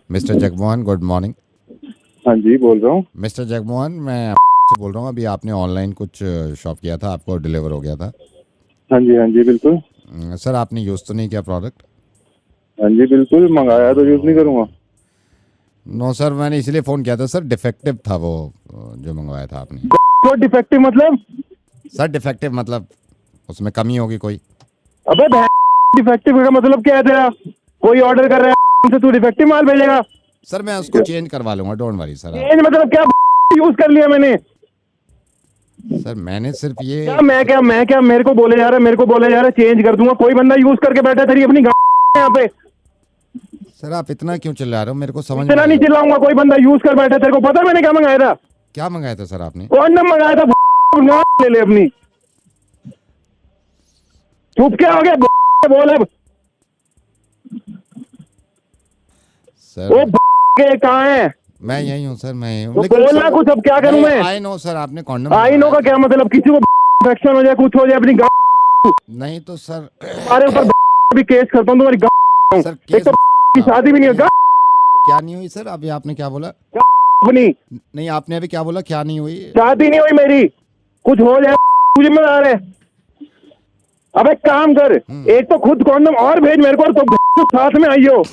Mister Jagmohan, good morning. हाँ जी, बोल रहा हूँ। मिस्टर जगमोहन, मैं से बोल रहा हूँ। अभी आपने ऑनलाइन कुछ शॉप किया था, आपको डिलीवर हो गया था। हाँ जी बिल्कुल। सर, आपने यूज़ तो नहीं किया प्रोडक्ट? हाँ जी बिल्कुल, मंगाया तो यूज़ नहीं करूँगा। नो सर, मैंने इसलिए फ़ोन किया था सर, डिफेक्टिव था वो जो मंगवाया था आपने। तो डिफेक्टिव मतलब? सर डिफेक्टिव मतलब उसमें कमी होगी कोई। अबे डिफेक्टिव का मतलब क्या है तेरा? कोई ऑर्डर कर रहा है से तू डिफेक्टिव माल भेजेगा? सर मैं उसको चेंज करवा लूँगा, डोंट वरी सर। चेंज मतलब क्या? यूज कर लिया मैंने। सर मैंने सिर्फ ये क्या मेरे को बोले जा रहा है चेंज कर दूंगा। कोई बंदा यूज करके बैठा तेरी अपनी यहाँ पे। सर आप इतना क्यों चिल्ला रहे हो, मेरे को समझ में इतना नहीं चिल्लाऊंगा। कोई बंदा यूज कर बैठा, तेरे को पता मैंने क्या मंगाया था? क्या मंगाया था सर आपने? कॉन्डम मंगाया था। ले ले अपनी। चुप क्या हो गया? बोल अब। सर वो के कहाँ है? मैं यही हूँ सर, मैं यही हूँ। तो लेकिन बोलना सर, कुछ। अब क्या करूं मैं? आई नो सर, आपने कॉन्डम आई नो का क्या मतलब? किसी को इन्फेक्शन हो जाए, कुछ हो जाए, अपनी नहीं तो सर तुम्हारे ऊपर भी केस करता हूँ तुम्हारी। सर एक तो की शादी भी नहीं होगा। क्या नहीं हुई सर? अभी आपने क्या बोला? अपनी नहीं, आपने अभी क्या बोला? क्या नहीं हुई? शादी नहीं हुई मेरी। कुछ हो जाए तू जिम्मेदार है। अब एक काम कर, एक तो खुद कॉन्डम और भेज मेरे को, और तो साथ में आइयो।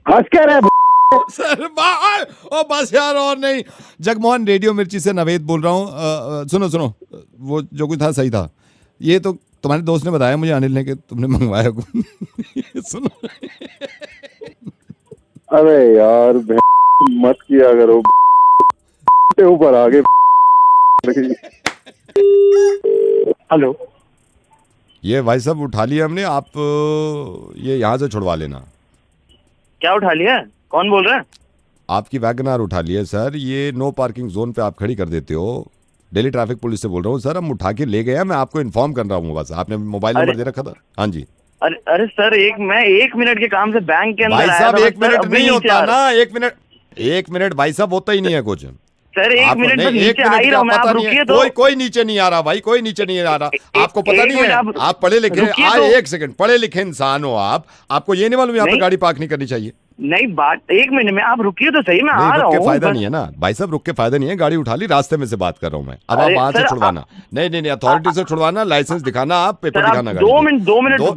हंस क्या रहा है? सर ओ बस यार, और नहीं। जगमोहन रेडियो मिर्ची से नवेद बोल रहा हूँ। सुनो सुनो, वो जो कुछ था सही था। ये तो तुम्हारे दोस्त ने बताया मुझे, अनिल ने, कि तुमने मंगवाया सुनो। अरे यार मत किया करो। ऊपर आगे। हेलो। ये भाई साहब उठा लिया हमने। आप ये यहाँ से छुड़वा लेना। क्या उठा लिया? कौन बोल रहा है? आपकी वैगनार उठा लिया सर। ये नो पार्किंग जोन पे आप खड़ी कर देते हो। दिल्ली ट्रैफिक पुलिस से बोल रहा हूँ सर, हम उठा के ले गए हैं। मैं आपको इन्फॉर्म कर रहा हूँ बस। आपने मोबाइल नंबर दे रखा था? हाँ जी। अरे सर, मैं 1 मिनट के काम से बैंक के अंदर भाई आया साहब था। 1 मिनट नहीं होता ना। 1 मिनट भाई साहब होता ही नहीं है कुछ। सर 1 मिनट बस नीचे आ ही रहा हूँ मैं, आप रुकिए तो। कोई नीचे नहीं आ रहा भाई, कोई नीचे नहीं आ रहा। आपको पता नहीं है? आप पढ़े लिखे, रुकिए तो। एक सेकंड, पढ़े लिखे इंसान हो आप। आपको ये नहीं मालूम यहाँ पे गाड़ी पार्क नहीं करनी चाहिए? नहीं, बात 1 मिनट में, आप रुकिए तो सही, मैं आ रहा रुक के हूँ। फायदा नहीं है ना भाई साहब, रुक के फायदा नहीं है। गाड़ी उठा ली, रास्ते में से बात कर रहा हूँ मैं। अब आप वहां से छुड़वाना। नहीं, अथॉरिटी से छुड़वाना, लाइसेंस दिखाना, आप पेपर दिखाना। 2 मिनट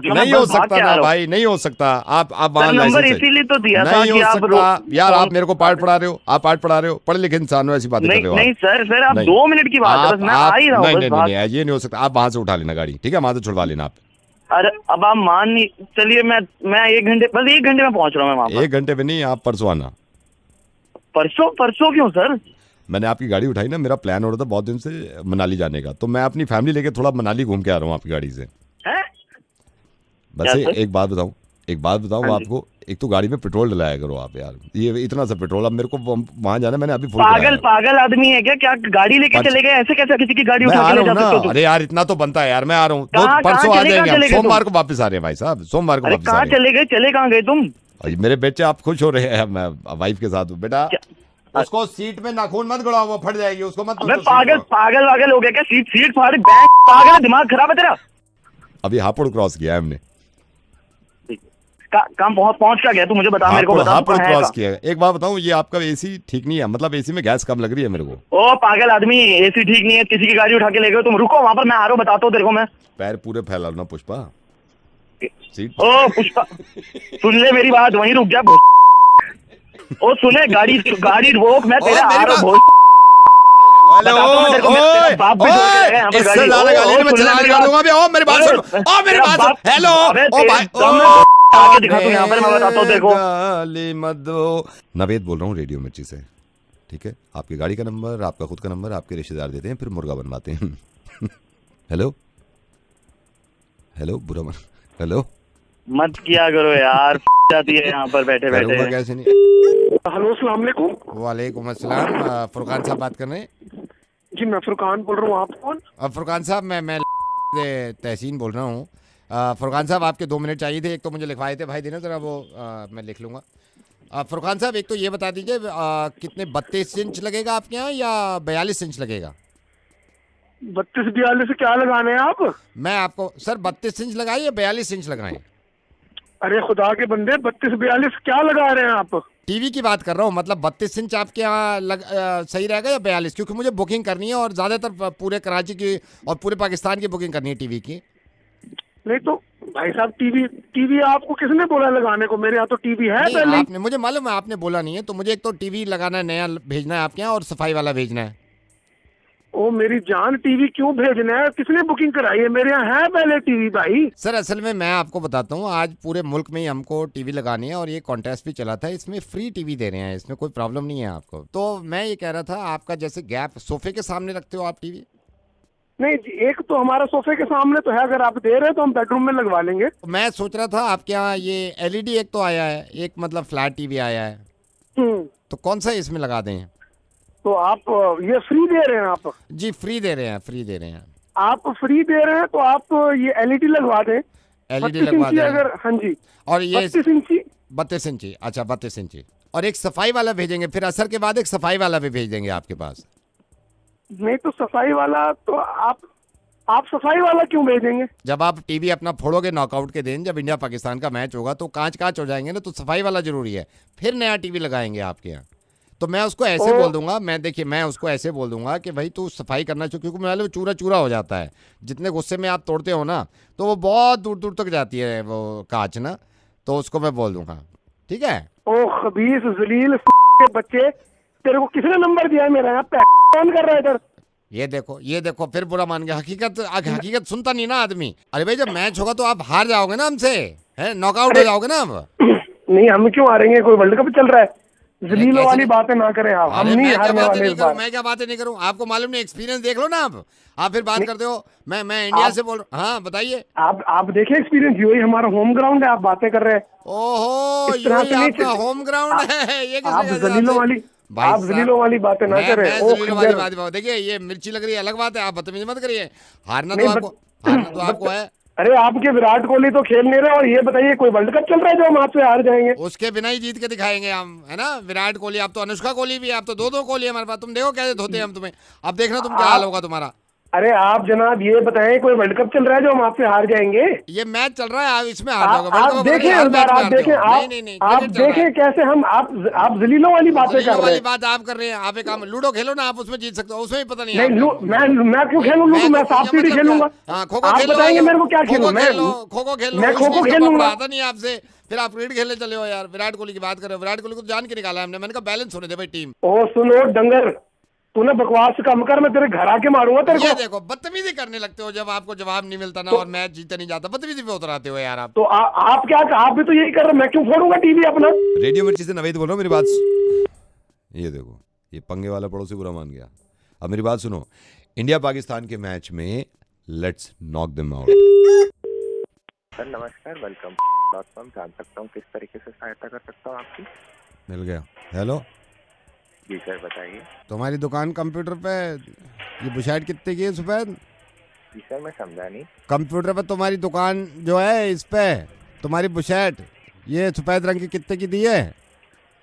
नहीं हो सकता ना भाई, नहीं हो सकता। आप वहां नंबर इसीलिए तो दिया था नहीं कि हो आप सकता यार। आप मेरे को पाठ पढ़ा रहे हो, आप पाठ पढ़ा रहे हो। पढ़े लिखे इंसान हो, ऐसी बातें कर रहे हो। नहीं सर, आप 2 मिनट की बात है, बस मैं आ ही रहा हूँ। नहीं, ये नहीं हो सकता। आप वहां से उठा लेना गाड़ी, ठीक है? वहां से छुड़वा लेना आप। अरे अब आप मान नहीं। चलिए, मैं 1 घंटे, बस 1 घंटे में पहुंच रहा हूँ मैं वहां पर। 1 घंटे में नहीं, आप परसों आना। परसों क्यों सर? मैंने आपकी गाड़ी उठाई ना, मेरा प्लान हो रहा था बहुत दिन से मनाली जाने का, तो मैं अपनी फैमिली लेके थोड़ा मनाली घूम के आ रहा हूँ आपकी गाड़ी से। हैं? बस एक बात बताऊं आपको। एक तो गाड़ी में पेट्रोल डलाया करो आप यार। ये इतना सा पेट्रोल, अब मेरे को वहां जाना, मैंने अभी फुल पागल आदमी है क्या गाड़ी लेके चले गए? ऐसे कैसे किसी की गाड़ी उठा के ले जा सकते हो तुम? अरे यार, इतना तो बनता है यार। मैं आ रहा हूँ, परसों आ कहाँ जाएंगे हम। चले गए सोमवार को वापस आ रहे हैं भाई साहब, सोमवार को वापस आ कहाँ रहे हैं। चले कहाँ गए तुम? मेरे बच्चे आप खुश हो रहे हैं, मैं वाइफ के साथ हूँ बेटा। उसको सीट में नाखून मत गड़ाओ, वो फट जाएगी। उसको मत। पागल हो गया क्या? सीट फाड़ पागल है, दिमाग खराब है तेरा? अभी हापुड़ क्रॉस किया है हमने। कहाँ पहुंच क्या गया तू? मुझे बता, मेरे को बता। हापुड़ क्रॉस किया है। एक बात बताऊं, ये आपका एसी ठीक नहीं है, मतलब एसी में गैस कम लग रही है मेरे को। ओ पागल आदमी, एसी ठीक नहीं है, किसी की गाड़ी उठा के ले गए तुम। रुको वहां पर, मैं आ रहा हूँ, बताता हूँ तेरे को मैं। पैर पूरे फैला ना पुष्पा। सीट। ओ पुष्पा, सुन ले मेरी बात, वहीं रुक जा। ओ सुने, गाड़ी रोक, मैं तेरा आ रहा हूँ। नवेद बोल रहा हूँ रेडियो मिर्ची से, ठीक है? आपकी गाड़ी का नंबर, आपका खुद का नंबर आपके रिश्तेदार देते हैं, फिर मुर्गा बनवाते हैं। हेलो बुरा मन। हेलो मत किया करो यार। जाती है यहाँ पर बैठे बैठे। कैसे नहीं? हेलो, अस्सलाम वालेकुम। वालेकुम अस्सलाम। फुरकान साहब बात कर रहे हैं? जी मैं फुरकान बोल रहा हूँ। आप कौन? फुरकान साहब, मैं तहसीन बोल रहा हूँ। फुरकान साहब, आपके 2 मिनट चाहिए थे। एक तो मुझे लिखवाए थे भाई, देना जरा वो, मैं लिख लूँगा। फुरकान साहब, एक तो ये बता दीजिए, कितने 32 इंच लगेगा आपके यहाँ या 42 इंच लगेगा? 32-42 से क्या लगाने हैं आप? मैं आपको सर 32 इंच लगाए या 42 इंच लगाएं? अरे खुदा के बंदे 32-42 क्या लगा रहे हैं आप? टीवी की बात कर रहा हूँ, मतलब 32 इंच आपके यहाँ सही रहेगा या 42? क्योंकि मुझे बुकिंग करनी है और ज़्यादातर पूरे कराची की और पूरे पाकिस्तान की बुकिंग करनी है टीवी की। नहीं तो भाई साहब, टीवी टीवी आपको किसने बोला लगाने को? मेरे यहाँ तो टीवी है नहीं, पहले ही। आपने, मुझे मालूम है आपने बोला नहीं है, तो मुझे एक तो टीवी लगाना है, नया भेजना है आपके यहाँ, और सफाई वाला भेजना है। ओ मेरी जान, टीवी क्यों भेजना है? किसने बुकिंग कराई है? मेरे यहाँ है पहले टीवी भाई। सर असल में मैं आपको बताता हूँ, आज पूरे मुल्क में ही हमको टीवी लगानी है और ये कॉन्टेस्ट भी चला था, इसमें फ्री टीवी दे रहे हैं, इसमें कोई प्रॉब्लम नहीं है आपको। तो मैं ये कह रहा था, आपका जैसे गैप सोफे के सामने रखते हो आप टीवी? नहीं जी, एक तो हमारा सोफे के सामने तो है, अगर आप दे रहे हैं तो हम बेडरूम में लगवा लेंगे। तो मैं सोच रहा था आपके यहाँ ये एलईडी एक तो आया है, एक मतलब फ्लैट टीवी आया है, हम्म। तो कौन सा इसमें लगा दें? तो आप ये फ्री दे रहे हैं आप? जी फ्री दे रहे हैं, फ्री दे रहे हैं। आप फ्री दे रहे हैं तो आप ये एलईडी लगवा दें। एलईडी 32 लगवा इंची दें। अगर, हाँ जी, और ये 32 इंची। 32 इंची, अच्छा 32 इंची। और एक सफाई वाला भेजेंगे, फिर असर के बाद एक सफाई वाला भी भेज देंगे आपके पास। नहीं तो सफाई वाला तो आप सफाई वाला क्यों भेजेंगे? जब आप टीवी अपना फोड़ोगे नॉकआउट के दिन, जब इंडिया पाकिस्तान का मैच होगा तो कांच कांच हो जाएंगे ना, तो सफाई वाला जरूरी है, फिर नया टीवी लगाएंगे आपके यहाँ। तो मैं उसको ऐसे बोल दूंगा, मैं उसको ऐसे बोल दूंगा कि भाई तू सफाई करना चाहिए, क्योंकि मेरे चूरा चूरा हो जाता है, जितने गुस्से में आप तोड़ते हो ना, तो वो बहुत दूर दूर तक जाती है वो कांच ना, तो उसको मैं बोल दूंगा, ठीक है? ओ खबीस जलील के बच्चे, तेरे को किसने नंबर दिया है मेरा? यहाँ कौन कर रहा है इधर? ये देखो फिर बुरा मान गया। हकीकत सुनता नहीं ना आदमी। अरे भाई जब मैच होगा तो आप हार जाओगे ना हमसे, है नॉकआउट हो जाओगे ना अब। नहीं हम क्यों हारेंगे? कोई वर्ल्ड कप चल रहा है, जलीलों वाली बातें ना करें आप। हम नहीं हारने वाले इस बार। मैं क्या बातें नहीं करूं? आपको मालूम नहीं, एक्सपीरियंस देख लो ना आप फिर बात करते हो। मैं इंडिया से बोल रहा हूँ। हाँ बताइए। आप देखिए एक्सपीरियंस, यही हमारा होम ग्राउंड है, आप बातें कर रहे हैं। ओहो, इस तरह से नहीं आपका होम ग्राउंड है ये? आप जलीलों वाली, आप जलीलों वाली बातें ना करें। देखिए ये मिर्ची लग रही है अलग बात है, आप बदतमीजी मत करिए। हारना तो आपको है। अरे आपके विराट कोहली तो खेल नहीं रहे, और ये बताइए कोई वर्ल्ड कप चल रहा है जो हम आपसे हार जाएंगे? उसके बिना ही जीत के दिखाएंगे हम, है ना? विराट कोहली, आप तो अनुष्का कोहली भी है, आप तो दो कोहली है हमारे पास। तुम देखो कैसे धोते हैं हम तुम्हें, अब देखना तुम क्या हाल होगा तुम्हारा। अरे आप जनाब ये बताएं, कोई वर्ल्ड कप चल रहा है जो हम आपसे हार जाएंगे? ये मैच चल रहा है, आप इसमें हार जाओगे। आप देखें इस बार, आप देखें, आप देखें कैसे हम, आप जलीलों वाली बातें कर रहे हैं। बात आप कर रहे हैं। आप एक काम, लूडो खेलो ना, आप उसमें जीत सकते हो, उसमें भी पता नहीं। मैं क्यों खेलूं लूडो? मैं सांप सीढ़ी खेलूंगा। आप बताएंगे मेरे को क्या खेलूं? मैं खो खेल लो। मैं खो खेलूंगा। आता नहीं आपसे, फिर आप क्रिकेट खेलने चले हो यार। विराट कोहली की बात कर रहे हो, विराट कोहली को जान के निकाला हमने। मैंने कहा बैलेंस होने दे भाई टीम। ओ सुनो डंगर, तूने बकवास कम कर, मैं तेरे घर आके मारूंगा तेरे को। देखो बदतमीजी करने लगते हो जब आपको जवाब नहीं मिलता ना, और मैच जीते नहीं जाता, बदतमीजी पे उतर आते हो यार आप। तो आप क्या, आप भी तो यही कर रहे हो। मैं क्यों फोड़ूंगा टीवी अपना? रेडियो मिर्ची से नवीद बोल रहा हूँ, मेरी बात। ये देखो, ये पंगे वाला पड़ोसी बुरा मान गया। अब मेरी बात सुनो, इंडिया पाकिस्तान के मैच में let's knock them out. Sir नमस्कार, वेलकम। जान सकता हूँ किस तरीके से सहायता कर सकता हूँ आपकी? मिल गया। हेलो जी सर बताइए। तुम्हारी दुकान कंप्यूटर पे ये बुशर्ट कितने की है सफेद? जी सर मैं समझा नहीं। कंप्यूटर पे तुम्हारी दुकान जो है, इस पे तुम्हारी बुशर्ट ये सफेद रंग की कितने की दी है?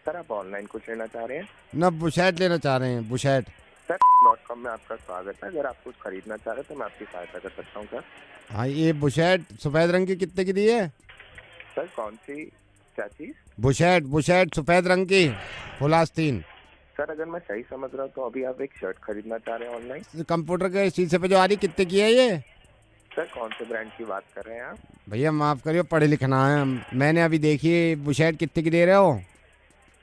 सर आप ऑनलाइन कुछ लेना चाह रहे हैं? ना बुशर्ट लेना चाह रहे हैं, बुशर्ट। सर .com में आपका स्वागत है। अगर आप कुछ खरीदना चाह रहे हैं तो मैं आपकी सहायता कर सकता हूँ सर। हाँ ये बुशर्ट सफेद रंग की कितने की दी है? सर कौन सी, क्या चीज़? बुशर्ट सफेद रंग की फुल आस्तीन। सर अगर मैं सही समझ रहा हूँ तो अभी आप एक शर्ट खरीदना चाह रहे हैं ऑनलाइन? कंप्यूटर के शीशे पे जो आ रही कितने की है ये? सर कौन से ब्रांड की बात कर रहे हैं आप? भैया माफ करिए, पढ़े लिखना है, मैंने अभी देखी बुशर्ट कितने की दे रहे हो?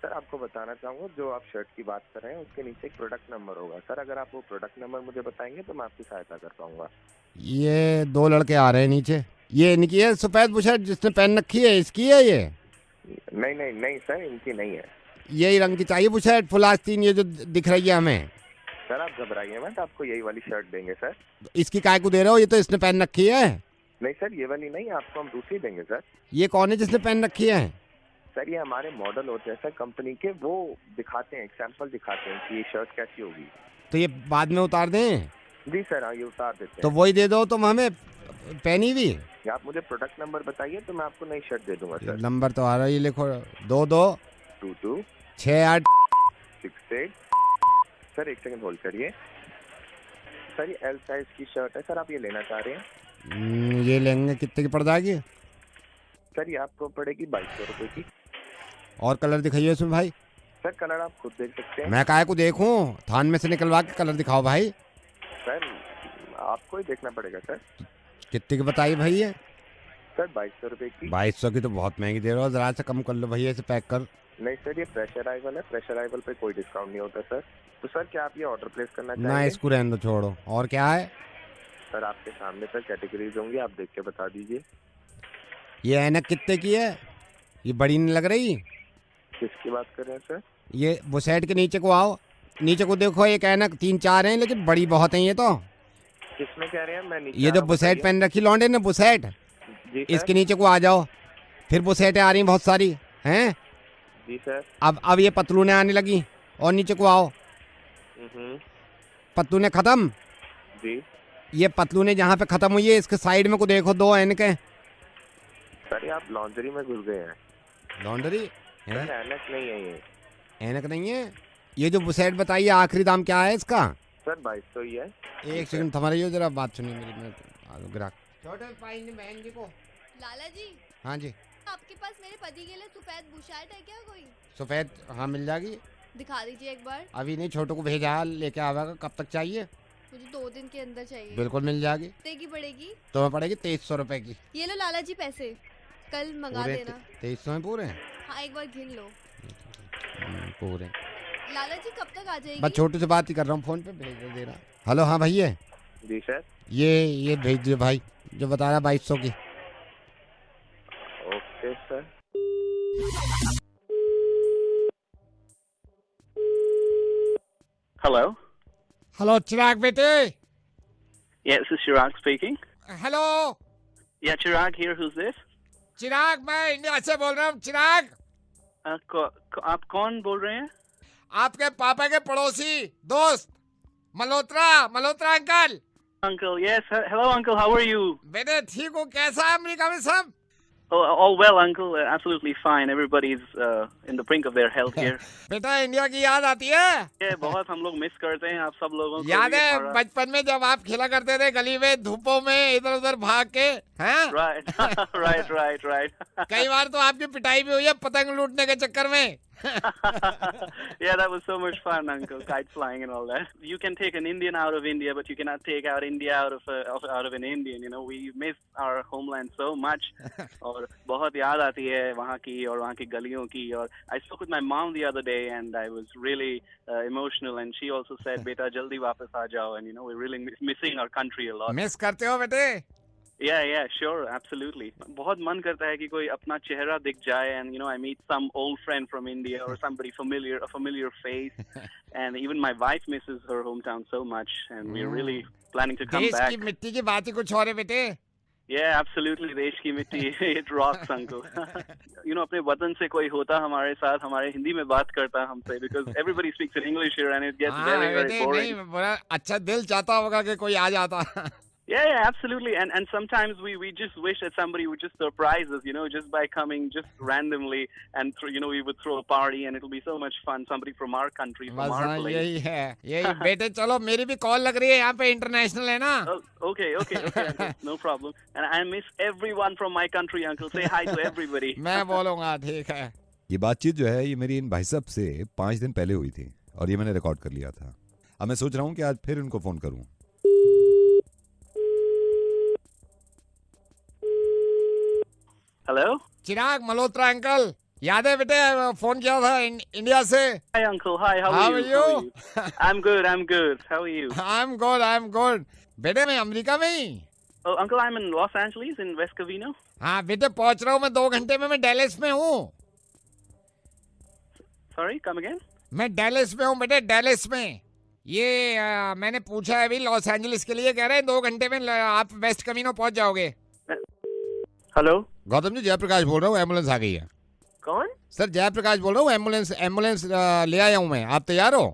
सर आपको बताना चाहूँगा, जो आप शर्ट की बात कर रहे हैं उसके नीचे एक प्रोडक्ट नंबर होगा। सर अगर आप वो प्रोडक्ट नंबर मुझे बताएंगे तो मैं आपकी सहायता कर पाऊंगा। ये दो लड़के आ रहे हैं नीचे, ये इनकी है सफेद बुशर्ट जिसने पहन रखी है, इसकी है ये? नहीं सर इनकी नहीं है। यही रंग की चाहिए बुशर्ट फुल आस्तीन, ये जो दिख रही है हमें। सर आप घबराइए मत, आपको यही वाली शर्ट देंगे सर। इसकी काय को दे रहे हो? ये तो इसने पहन रखी है। नहीं सर ये वाली नहीं, आपको हम दूसरी देंगे सर। ये कौन है जिसने पहन रखी है? सर ये हमारे मॉडल होते हैं सर कंपनी के, वो दिखाते हैं, एक सैंपल दिखाते हैं कि ये शर्ट कैसी होगी। तो ये बाद में उतार दें? जी सर हाँ ये उतार देते हैं। तो वही दे दो तुम हमें, पहनी भी। आप मुझे प्रोडक्ट नंबर बताइए तो मैं आपको नई शर्ट दे दूंगा सर। नंबर तो आ रहा है, ये लिखो 22 68 68। सर एक सेकंड होल्ड करिए। सर ये एल साइज की शर्ट है सर, आप ये लेना चाह रहे हैं? ये लेंगे, कितने की पड़ जाएगी? सर ये आपको पड़ेगी 2200 की। और कलर दिखाइए इसमें भाई। सर कलर आप खुद देख सकते हैं। मैं काहे को देखूं, थान में से निकलवा के कलर दिखाओ भाई। सर आपको ही देखना पड़ेगा सर। कितने की बताइए भाई ये? सर 2200 की। 2200 की तो बहुत महंगी दे रहे हो, जरा से कम कर लो भैया, इसे पैक कर। नहीं सर ये फ्रेश अराइवल है, फ्रेश अराइवल पे कोई डिस्काउंट नहीं होता सर। तो सर क्या आप ये ऑर्डर प्लेस करना ना चाहेंगे? इसको रहने दो, छोड़ो। और क्या है? सर आपके सामने सर कैटेगरीज होंगी, आप देख के बता दीजिए। ये ऐनक कितने की है? ये बड़ी नहीं लग रही? किसकी बात कर रहे हैं सर? ये बुसेट के नीचे को आओ, नीचे को देखो, एक ऐनक 3-4 हैं लेकिन बड़ी बहुत हैं ये तो। किसमें कह रहे हैं? मैं नीचे ये आ जो रहा हूँ, बुसेट बताइए। पहन रखी लौंडे ने, बुसेट, जी इसके सर। नीचे को आ जाओ। फिर बुसेटें आ रही हैं बहुत सारी हैं। जी सर। अब ये पतलूने आने लगी, और नीचे को आओ। पतलूने खत्म। जी ये पतलूने जहाँ पे खत्म हुई है इसके साइड में को देखो, 2 ऐनकें। सर ये आप लॉन्ड्री में घुस गए हैं। लॉन्ड्री सर ऐनक नहीं है ये। ऐनक नहीं है? ये जो बुसेट बताइए आखिरी दाम क्या है इसका? सर 2200 ही है। एक सेकंड थमा रही हो, जरा बात सुनिए मेरी। मैं ग्राहक छोटे बहन जी को। लाला जी, हाँ जी। आपके पास मेरे पति के लिए सफेद बुशर्ट है क्या कोई? सफेद, हाँ मिल जाएगी। दिखा दीजिए एक बार। अभी नहीं, छोटू को भेजा लेके आवेगा। कब तक चाहिए? मुझे 2 दिन के अंदर चाहिए। बिल्कुल मिल जाएगी। कितने की पड़ेगी? तो मैं पड़ेगी 2300 रुपए की। ये लो लाला जी पैसे, कल मंगा पूरे देना। 2300 में पूरे हैं? हाँ एक बार गिन लो। पूरे। लाला जी कब तक आ जाएगी? बस छोटू से बात ही कर रहा हूँ, फोन पे भेज दे रहा। हेलो, हाँ भैया, जी सर। ये भेज दिए भाई, जो बता रहा 2200 की। Okay sir. Hello. हेलो चिराग बेटे। Yeah, this is Chirag speaking. Hello Yeah, Chirag here. Who's this? चिराग, मैं इंडिया से बोल रहा हूँ। चिराग, आप कौन बोल रहे हैं? आपके पापा के पड़ोसी दोस्त Malhotra uncle. Uncle. Yes. Hello, Uncle. How are you? बेटे ठीक हूँ, कैसा है अमेरिका में सब? Oh, all well, Uncle. Absolutely fine. Everybody's in the brink of their health here. बेटा इंडिया की याद आती है? Yeah, बहुत हम लोग मिस करते हैं आप सब लोगों को। याद भी है और, बचपन में जब आप खेला करते थे गली में धूपों में, इधर उधर भाग के, हैं? Right. right. कई बार तो आपकी पिटाई भी हुई है पतंग लूटने के चक्कर में। Yeah, that was so much fun, Uncle. Kite flying and all that. You can take an Indian out of India, but you cannot take out India out of an Indian. You know, we miss our homeland so much. और बहुत याद आती है वहाँ की और वहाँ की गलियों की। और I spoke with my mom the other day, and I was really emotional. And she also said, "बेटा जल्दी वापस आ जाओ." And you know, we're really missing our country a lot. Miss करते हो बेटे? Yeah, sure, absolutely. बहुत मन करता है कि कोई अपना चेहरा दिख जाए, and you know, I meet some old friend from India or somebody familiar, a familiar face, and even my wife misses her hometown so much, and we're really planning to come देश back. की मिट्टी की बात ही कुछ और है बेटे। Yeah, absolutely. देश की मिट्टी, it rocks, uncle. You know, अपने वतन से कोई होता हमारे साथ, हमारे हिंदी में बात करता हमसे, because everybody speaks in English here, and it gets हाँ very बेटे, boring. नहीं बड़ा अच्छा दिल चाहता होगा कि कोई आ जाता। Yeah, absolutely. And sometimes we just wish that somebody would just surprise us, you know, just by coming just randomly, and you know, we would throw a party, and it'll be so much fun. Somebody from our country, from बस our हाँ, place. यही है, यही बेटे। चलो मेरी भी call लग रही है, यहाँ पे इंटरनेशनल है ना। Oh, okay, uncle, no problem. And I miss everyone from my country, uncle. Say hi to everybody. मैं बोलूँगा, ठीक है। ये बातचीत जो है ये मेरी इन भाई साहब से 5 दिन पहले हुई थी और ये मैंने रिकॉर्ड कर लिया था। अब मैं सोच रहा हूँ कि आज फिर इनको फोन करूँ। Hello. चिराग, मल्होत्रा अंकल, याद है बेटे? फोन किया था इंडिया से। Hi, uncle. Hi, how are you? How are you? I'm good. How are you? I'm good. बेटे मैं अमेरिका में ही। Oh, uncle, I'm in Los Angeles in West Covina. हाँ बेटे, पहुंच रहा हूँ मैं 2 घंटे में। मैं डैलस में हूँ। Sorry, come again? मैं डैलस में हूँ बेटे, डैलस में। ये मैंने पूछा है अभी लॉस एंजलिस के लिए, कह रहे हैं 2 घंटे में आप वेस्ट कमीनो पहुंच जाओगे। Hello. गौतम जी, जयप्रकाश बोल रहा हूँ, एम्बुलेंस आ गई है। कौन? सर जयप्रकाश बोल रहा हूँ, एम्बुलेंस ले आया हूँ मैं। आप तैयार हो?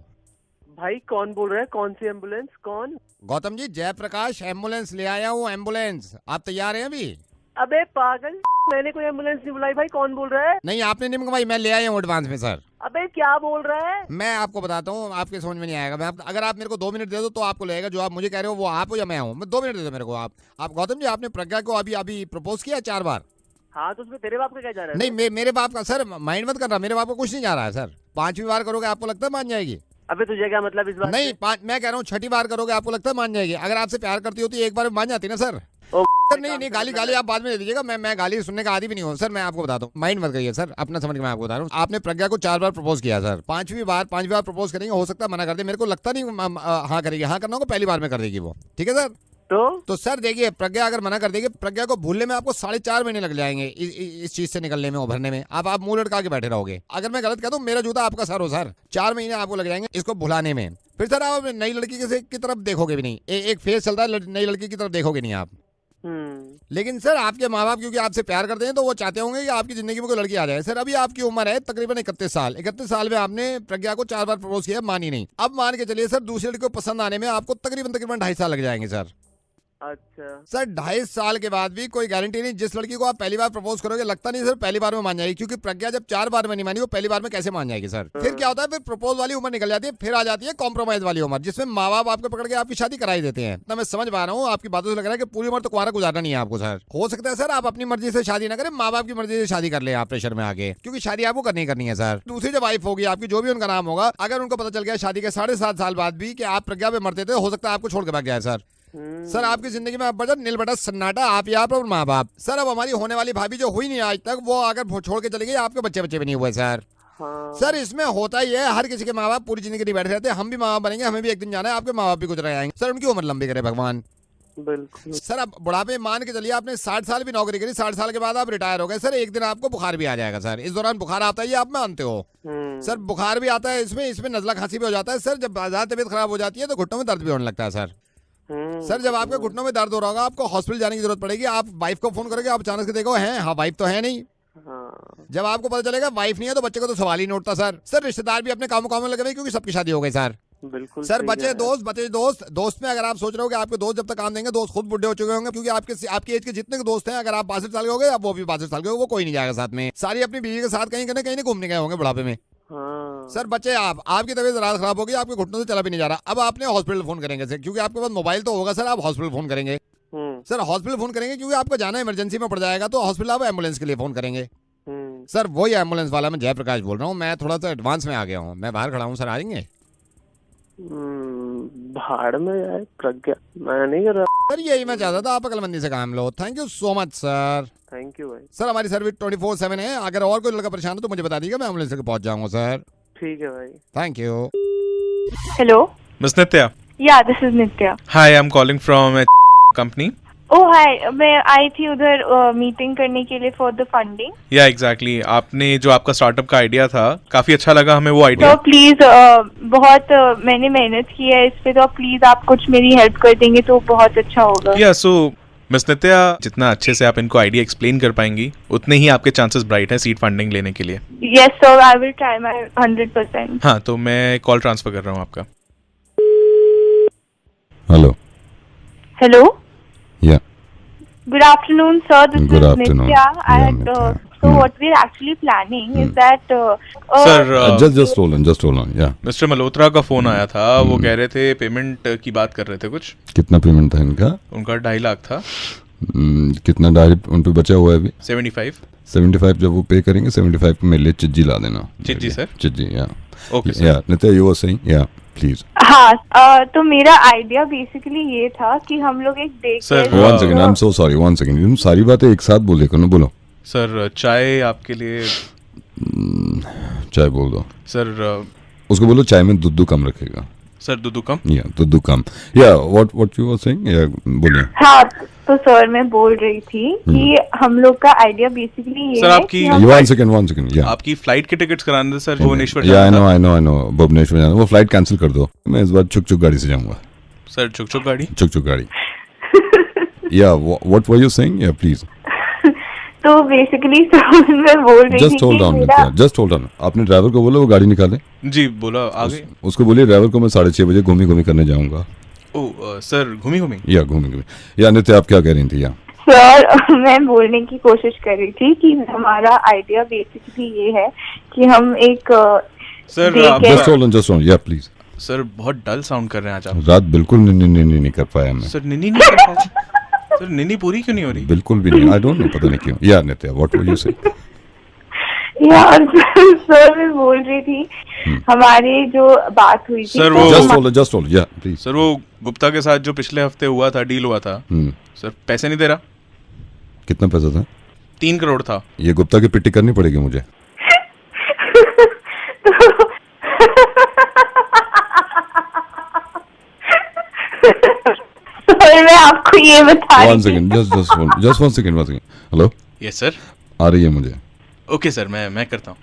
भाई कौन बोल रहा है? कौन सी एम्बुलेंस? कौन? गौतम जी, जयप्रकाश एम्बुलेंस ले आया हूँ, एम्बुलेंस। आप तैयार हैं अभी? अबे पागल, मैंने कोई एम्बुलेंस नहीं बुलाई भाई। कौन बोल रहा है? नहीं, आपने नहीं मंगवाई, मैं ले आया हूँ एडवांस में सर। अबे क्या बोल रहा है? मैं आपको बताता हूँ, आपके समझ में नहीं आएगा। अगर आप मेरे को 2 मिनट दे दो तो आपको लगेगा जो आप मुझे कह रहे हो वो आप हो या मैं हूँ। मैं 2 मिनट दे दो मेरे को। आप गौतम जी, आपने प्रज्ञा को अभी प्रपोज किया 4 बार? हाँ तो उसमें तेरे बाप का क्या जा रहा है? नहीं मेरे बाप का सर माइंड मत करना, मेरे बाप को कुछ नहीं जा रहा है सर। 5वीं बार करोगे आपको लगता है मान जाएगी? अबे तुझे क्या मतलब इस बात नहीं मैं कह रहा हूँ 6ठी बार करोगे आपको लगता है मान जाएगी? अगर आपसे प्यार करती होती एक बार में मान जाती ना सर। सर नहीं गाली आप बाद में दे दीजिएगा, मैं गाली सुनने का आदी भी नहीं हूँ सर। मैं आपको बताता हूँ, माइंड मत करिए सर, अपना समझ के मैं आपको बता रहा हूँ। आपने प्रज्ञा को 4 बार प्रपोज किया सर, 5वीं बार प्रपोज करेंगे, हो सकता है मना कर दे, मेरे को लगता नहीं हाँ करेगी। हाँ करना होगा पहली बार में कर देगी वो, ठीक है सर। तो सर देखिए प्रज्ञा अगर मना कर देगी, प्रज्ञा को भूलने में आपको 4.5 महीने लग जाएंगे इस चीज से निकलने में, उभरने में। आप मुंह लटका के बैठे रहोगे। अगर मैं गलत कह दूं मेरा जूता आपका सर हो सर, 4 महीने आपको लग जाएंगे इसको भुलाने में। फिर सर आप नई लड़की की तरफ देखोगे भी नहीं, एक फेस चलता है नई लड़की की तरफ देखोगे नहीं आप। लेकिन सर आपके माँ बाप क्योंकि आपसे प्यार करते हैं तो वो चाहते होंगे कि आपकी जिंदगी में कोई लड़की आ जाए। सर अभी आपकी उम्र है तकरीबन 31 साल। 31 साल में आपने प्रज्ञा को 4 बार प्रपोज किया, मानी नहीं। अब मान के चलिए सर दूसरी लड़की को पसंद आने में आपको तकरीबन 2.5 साल लग जाएंगे सर। अच्छा सर 2.5 साल के बाद भी कोई गारंटी नहीं। जिस लड़की को आप पहली बार प्रपोज करोगे लगता नहीं सर पहली बार में मान जाएगी, क्योंकि प्रज्ञा जब 4 बार में नहीं मानी वो पहली बार में कैसे मान जाएगी सर। फिर क्या होता है, फिर प्रपोज वाली उम्र निकल जाती है, फिर आ जाती है कॉम्प्रोमाइज वाली उम्र, जिसमें माँ बाप आपको पकड़ के आपकी शादी कराई देते हैं। तो मैं समझ पा रहा हूँ आपकी बातों से लग रहा है कि पूरी उम्र तो कुंवारा गुजारना नहीं है आपको सर। हो सकता है सर आप अपनी मर्जी से शादी ना करें, माँ बाप की मर्जी से शादी कर ले आप प्रेशर में आगे, क्योंकि शादी आपको करनी करनी है सर। दूसरी जो वाइफ होगी आपकी, जो भी उनका नाम होगा, अगर उनको पता चल गया शादी के 7.5 साल बाद भी कि आप प्रज्ञा पे मरते थे, हो सकता है आपको छोड़ के भाग जाए सर। सर आपकी जिंदगी में अब नील बटा सन्नाटा, आप यहाँ पर माँ बाप। सर अब हमारी होने वाली भाभी जो हुई नहीं आज तक, वो अगर छोड़ के चली गई, आपके बच्चे भी नहीं हुए सर। सर इसमें होता ही है, हर किसी के माँ बाप पूरी जिंदगी नहीं बैठे रहते। हम भी माँ बाप बनेंगे, हमें भी एक दिन जाना है, आपके माँ बाप भी गुजर आएंगे सर। उनकी उम्र लंबी करे भगवान। बिल्कुल सर अब बुढ़ापे मान के चलिए आपने 60 साल भी नौकरी करी, 60 साल के बाद आप रिटायर हो गए सर, एक दिन आपको बुखार भी आ जाएगा सर। इस दौरान बुखार आता है, ये आप मानते हो सर? बुखार भी आता है, इसमें नजला खांसी भी हो जाता है सर। जब ज्यादा तबीयत खराब हो जाती है तो घुटनों में दर्द भी होने लगता है सर। सर जब आपके घुटनों में दर्द हो रहा होगा, आपको हॉस्पिटल जाने की जरूरत पड़ेगी। आप वाइफ को फोन करोगे, आप अचानक से देखो है हाँ वाइफ तो है नहीं। जब आपको पता चलेगा वाइफ नहीं है तो बच्चे को तो सवाल ही नहीं उठता सर। सर रिश्तेदार भी अपने कामों में लगे हुए, क्योंकि सबकी शादी हो गई सर। बिल्कुल सर बचे दोस्त में अगर आप सोच रहे हो कि आपके दोस्त जब तक काम देंगे, दोस्त खुद बुढ़े हो चुके होंगे, क्योंकि आपकी एज के जितने दोस्त हैं, अगर आप 62 साल के हो गए, अब वो भी 62 साल के हो, वो कोई नहीं जाएगा साथ में। सारी अपनी बीवी के साथ कहीं घूमने गए होंगे बुढ़ापे में। सर बच्चे आपकी तबीयत रात खराब होगी, आपके घुटनों से चला भी नहीं जा रहा। अब आपने हॉस्पिटल फोन करेंगे सर, क्योंकि आपके पास मोबाइल तो होगा सर। आप हॉस्पिटल फोन करेंगे सर, हॉस्पिटल फोन करेंगे क्योंकि आपको जाना इमरजेंसी में पड़ जाएगा, तो हॉस्पिटल आप एम्बुलेंस के लिए फोन करेंगे सर। वही एम्बुलेंस वाला मैं जयप्रकाश बोल रहा हूँ। मैं थोड़ा सा एडवांस में आ गया हूँ, मैं बाहर खड़ा हूँ सर, आ जाएंगे? भाड़ में यार प्रज्ञा, मैं नहीं कर रहा सर। यही मैं चाहता था, आप अकलमंदी से काम लो। Thank you so much sir. Thank you भाई। सर हमारी सर्विस 24/7 है, अगर और कोई लड़का परेशान हो तो मुझे बता दीजिएगा, मैं एम्बुलेंस से पहुंच जाऊंगा सर। ठीक है भाई, thank you. Hello Miss Nitya. या this is Nitya. Hi, I'm calling from a company. ओह हाय, मैं आई थी उधर मीटिंग करने के लिए फॉर द फंडिंग। या एग्जैक्टली आपने जो आपका स्टार्टअप का आइडिया था, काफी अच्छा लगा हमें वो आइडिया। तो प्लीज बहुत मैंने मेहनत की है इस पे, तो प्लीज आप कुछ मेरी हेल्प कर देंगे तो बहुत अच्छा होगा। या सो मिस नित्या, जितना अच्छे से आप इनको आइडिया एक्सप्लेन कर पाएंगी, उतने ही आपके चांसेस ब्राइट है सीड फंडिंग लेने के लिए। Yes sir, I will try my 100%। हाँ, तो मैं कॉल ट्रांसफर कर रहा हूँ आपका। हेलो हेलो, या good afternoon sir, this Good is afternoon. Nitya Yeah, and Nitya. so what we're actually planning is that sir just hold on, yeah. Mister Malhotra का phone आया था, वो कह रहे थे पेमेंट की बात कर रहे थे कुछ। कितना पेमेंट था इनका? उनका 2.5 लाख था। कितना डायरेक्ट उन पे बचा हुआ है अभी? 75 जब वो पे करेंगे 75 पे मेरे लिए चिज्जी ला देना। चिज्जी सर? चिज्जी, या ओके सर। या नित्या यू वर सेइंग, या प्लीज। हाँ, तो मेरा आइडिया बेसिकली ये था कि हम लोग एक day Sir, one second, I am so sorry, one second. तुम सारी बातें एक साथ बोले करो, बोलो। सर चाय आपके लिए। चाय बोल दो सर। उसको बोलो चाय में दूध कम रखेगा। सर दूध कम? या दूध कम। या व्हाट यू वर सेइंग, या बोलिए। हाँ, तो सर मैं बोल रही थी कि हम लोग का आइडिया बेसिकली ये सर है आपकी वन सेकंड, या आपकी फ्लाइट के टिकट्स कराने थे सर, भुवनेश्वर। या आई नो भुवनेश्वर जाना, वो फ्लाइट कैंसिल कर दो। मैं इस बार चुक गाड़ी से जाऊंगा। सर चुक गाड़ी? चुक गाड़ी। या व्हाट वर यू सेइंग, या प्लीज। तो बेसिकली सर मैं बोल रही थी जस्ट होल्ड ऑन, आपने ड्राइवर को बोलो वो गाड़ी निकाले। जी बोला, आगे उसको बोलिए ड्राइवर को मैं 6:30 बजे घूमी करने जाऊंगा। सर घूमी या नित्या आप क्या कह रही थी? या सर मैं बोलने की कोशिश कर रही थी कि हमारा आइडिया बेसिकली ये है कि हम एक सर जस्ट होल्ड ऑन, या प्लीज। सर बहुत डल साउंड कर रहे हैं आज आप। रात बिल्कुल नहीं कर पाया मैं। सर नहीं कर पाया। तो नींद पूरी क्यों नहीं हो रही? बिल्कुल भी नहीं, आई डोंट नो, पता नहीं क्यों। या नित्या, व्हाट वर यू से? यार सर मैं बोल रही थी हमारी जो बात हुई थी सर वो जस्ट होल्ड या प्लीज। सर वो गुप्ता के साथ जो पिछले हफ्ते हुआ था, डील हुआ था, सर पैसे नहीं दे रहा। कितना पैसा था? 3 करोड़ था। ये गुप्ता की पिट्टी करनी पड़ेगी मुझे। मैं आपको ये बता रही one second, just one second. Hello, yes sir. आ रही है मुझे। ओके सर, मैं करता हूँ।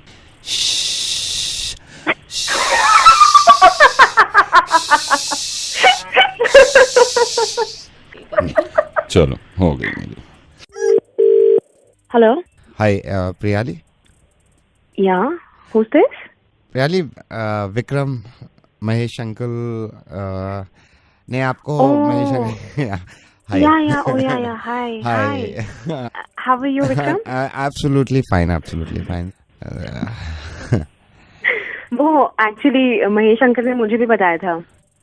चलो हो गई मेरी। हेलो, हाय प्रियाली। या who's this? Priyali, Vikram Mahesh uncle ने आपको Mahesh uncle hi. How are you, Vikram? Absolutely fine, absolutely fine. वो एक्चुअली महेश अंकल ने मुझे भी बताया था।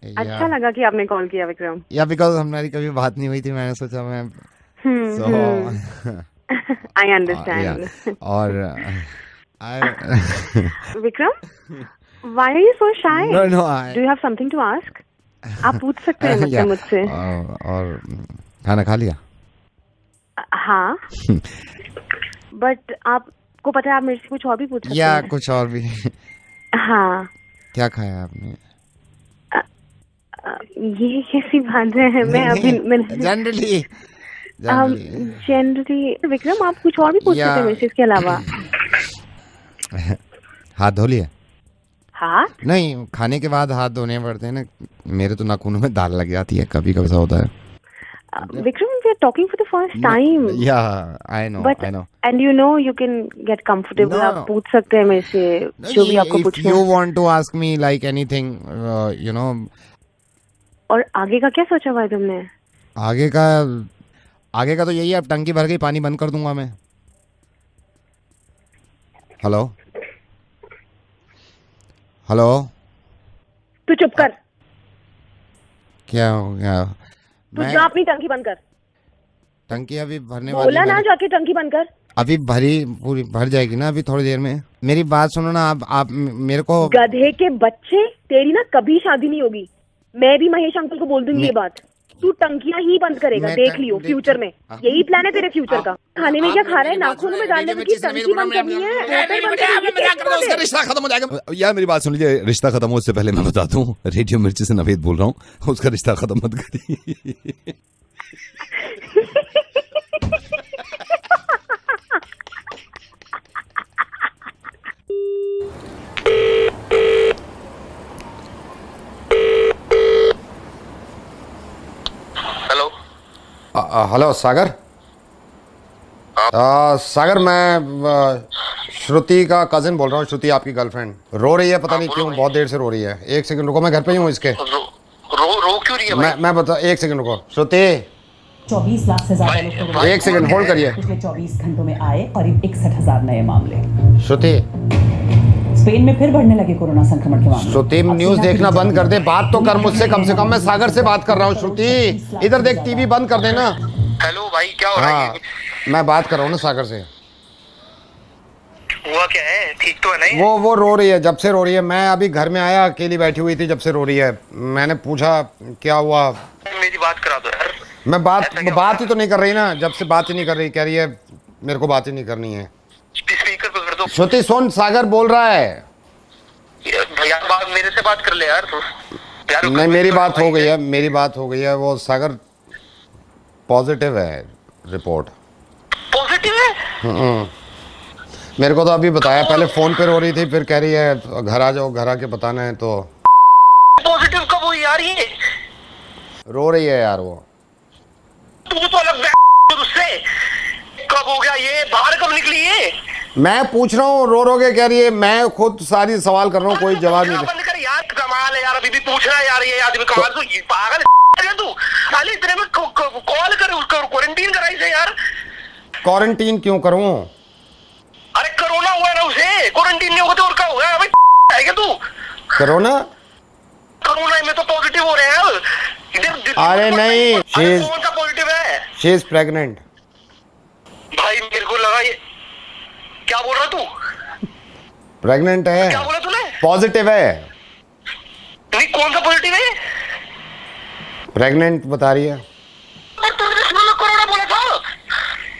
अच्छा लगा कि आपने कॉल किया विक्रम। या बिकॉज हमारी कभी बात नहीं हुई थी, मैंने सोचा मैं आई अंडरस्टैंड। और Vikram, why are you so shy? No, Do you have something to ask? आप पूछ सकते हैं मुझसे। और खाना खा लिया? हाँ, बट आपको पता है आप मेरे से कुछ और भी पूछ सकते हैं। या कुछ और भी? हाँ। क्या खाया आपने? ये कैसी बात है? मैं अभी जनरली विक्रम आप कुछ और भी पूछ सकते हैं मेरे से इसके अलावा। हाथ धो लिए? हाथ नहीं, खाने के बाद हाथ धोने पड़ते हैं ना। मेरे तो नाखूनों में दाल लग जाती है, कभी कभी ऐसा होता है। Vikram, we are talking for the first time. Yeah, I know, I know. And you know you can get comfortable. आप पूछ सकते हैं मेरे से जो भी आपको पूछना है। If you want to ask me like anything, you know. और आगे का क्या सोचा हुआ है तुमने? आगे का तो यही है, अब टंकी भर गई, पानी बंद कर दूंगा मैं। हेलो हेलो, तू चुप कर। क्या हो गया? तू जा अपनी टंकी बंद कर। टंकी अभी भरने वाली बोला ना, जाके टंकी बंद कर। अभी पूरी भर जाएगी ना, अभी थोड़ी देर में। मेरी बात सुनो ना, आप मेरे को। गधे के बच्चे, तेरी ना कभी शादी नहीं होगी। मैं भी महेश अंकल को बोल दूंगी ये बात। तू टंकियां ही बंद करेगा, देख लियो फ्यूचर में। यही प्लान है तेरे फ्यूचर का। खाने में क्या खा रहा है? नाखूनों में डालने में टंकी बंद करनी है। रिश्ता खत्म हो जाएगा। यार मेरी बात सुन लीजिए, रिश्ता खत्म हो उससे पहले मैं बताता हूँ, रेडियो मिर्ची से नवेद बोल रहा हूँ, उसका रिश्ता खत्म मत करिए। हेलो सागर। सागर, मैं श्रुति का कजिन बोल रहा हूँ। श्रुति आपकी गर्लफ्रेंड रो रही है, पता नहीं क्यों, बहुत देर से रो रही है। एक सेकंड रुको, मैं घर पे ही हूँ इसके। रो क्यों रही है? मैं बता, एक सेकंड रुको। श्रुति, 24 लाख से ज्यादा लोग एक सेकंड होल्ड करिए। पिछले 24 घंटों में आए करीब 61,000 नए मामले। श्रुति, स्पेन में फिर बढ़ने लगे कोरोना संक्रमण के मामले। श्रुति, न्यूज देखना बंद कर दे, बात तो कर मुझसे कम से कम। मैं सागर से बात कर रहा हूँ। श्रुति, इधर देख, टीवी बंद कर देना। हेलो भाई, क्या हो रहा है? मैं बात कर रहा हूँ ना सागर से। हुआ क्या है? ठीक तो है नहीं? वो रो रही है, जब से रो रही है। मैं अभी घर में आया, अकेली बैठी हुई थी, जब से रो रही है। मैंने पूछा क्या हुआ। मेरी बात करा दो यार। मैं बात ही तो नहीं कर रही ना, जब से बात ही नहीं कर रही। कह रही है मेरे को बात ही नहीं करनी है। स्पीकर पे कर दो। श्रुति सुन, सागर बोल रहा है। भैया मेरे से बात कर ले यार। नहीं, मेरी बात हो गई है। वो सागर पॉजिटिव है, रिपोर्ट पॉजिटिव है। मेरे को तो अभी बताया, पहले फोन पे रो रही थी, फिर कह रही है घर आ जाओ, घर आके बताना है। तो पॉजिटिव कब हुई यार? ये रो रही है यार वो। तू तो अलग उससे कब हो गया ये? बाहर कब निकली ये? मैं पूछ रहा हूँ, रो के कह रही है। मैं खुद सारी सवाल कर रहा हूँ, कोई जवाब नहीं। बंद कर यार, कमाल है यार। अभी भी पूछ रहा है यार ये आदमी। कमाल तो पागल है तू। अरे इतने में कॉल कर, क्वारंटीन कराई से यार। क्वारंटीन क्यों करूँ? अरे कोरोना हुआ है ना उसे, क्वारंटीन नहीं होगा तो और क्या होगा? है क्या तू? कोरोना में तो पॉजिटिव हो रहे हैं। अरे नहीं, कौन सा पॉजिटिव है? She is pregnant. भाई मेरे को लगा ये क्या बोल रहा तू? प्रेग्नेंट है। क्या बोला तूने? पॉजिटिव है। नहीं, कौन सा पॉजिटिव है? प्रेग्नेंट बता रही है। तूने कोरोना बोला था।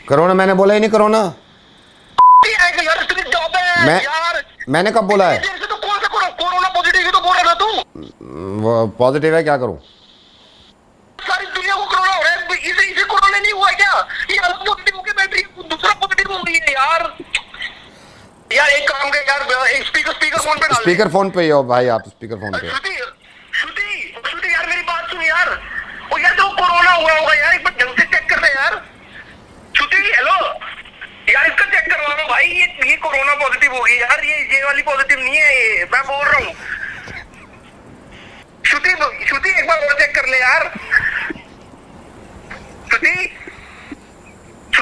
कोरोना मैंने बोला ही नहीं। कोरोना यार इतनी जॉब है यार। मैंने कब बोला है? तो कौन सा कोरोना पॉजिटिव ही तो बोल रहा था तू। वो पॉजिटिव है, क्या करूं? सारी दुनिया को कोरोना हो रहा है, इसे कोरोना नहीं हुआ क्या? ये अलग पॉजिटिव होके बैठ रही है, दूसरा पॉजिटिव हो रही है यार। यार एक काम कर यार, एक स्पीकर फोन पे डाल। स्पीकर फोन पे ही हो भाई आप, स्पीकर फोन पे। श्रुति यार मेरी बात सुन यार। ओ यार तो कोरोना हुआ होगा यार, एक बार ढंग से चेक कर ले यार। श्रुति हेलो यार, इसका चेक करवा लो भाई, ये कोरोना पॉजिटिव होगी यार, ये वाली पॉजिटिव नहीं है, ये मैं बोल रहा हूँ। श्रुति एक बार और चेक कर ले यार। श्रुति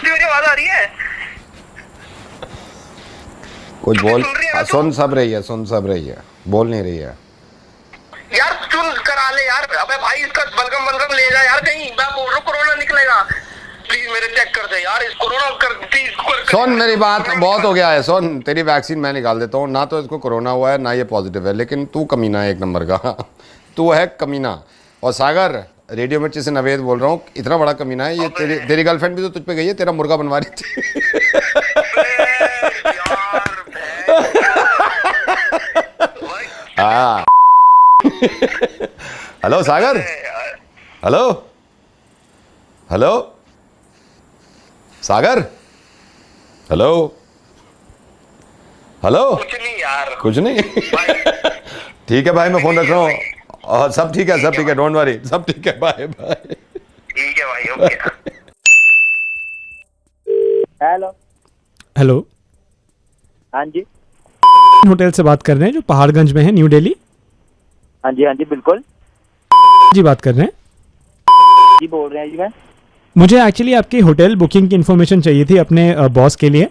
मेरी आवाज आ रही है? कुछ बोल, सुन सब रही है, बोल नहीं रही है यार। सुन करा ले यार। अबे भाई इसका बलगम ले जा यार कहीं, मैं बोल रहा हूँ कोरोना निकलेगा। प्लीज मेरे चेक कर दे यार, इस कोरोना कर प्लीज। सुन मेरी बात, बहुत हो गया है। सुन, तेरी वैक्सीन मैं निकाल देता हूँ ना, तो इसको कोरोना हुआ है ना ये पॉजिटिव है, लेकिन तू कमीना है एक नंबर का। तू है कमीना। और सागर, रेडियो मिर्ची से नवेद बोल रहा हूँ, इतना बड़ा कमीना है ये। तेरी गर्लफ्रेंड भी तो तुझ पे गई है, तेरा मुर्गा बनवा रही थी। हाँ। हेलो सागर, हेलो सागर, हेलो कुछ नहीं यार, कुछ नहीं। ठीक है भाई, मैं फोन रख रहा हूँ। और सब ठीक है, डोंट वरी, सब ठीक है, बाय बाय। ठीक है भाई, ओके। हेलो, हाँ जी, होटल से बात कर रहे हैं जो पहाड़गंज में है, न्यू दिल्ली। हाँ जी बिल्कुल जी, बात कर रहे हैं जी, बोल रहे हैं जी। मैं मुझे एक्चुअली आपकी होटल बुकिंग की इन्फॉर्मेशन चाहिए थी अपने बॉस के लिए।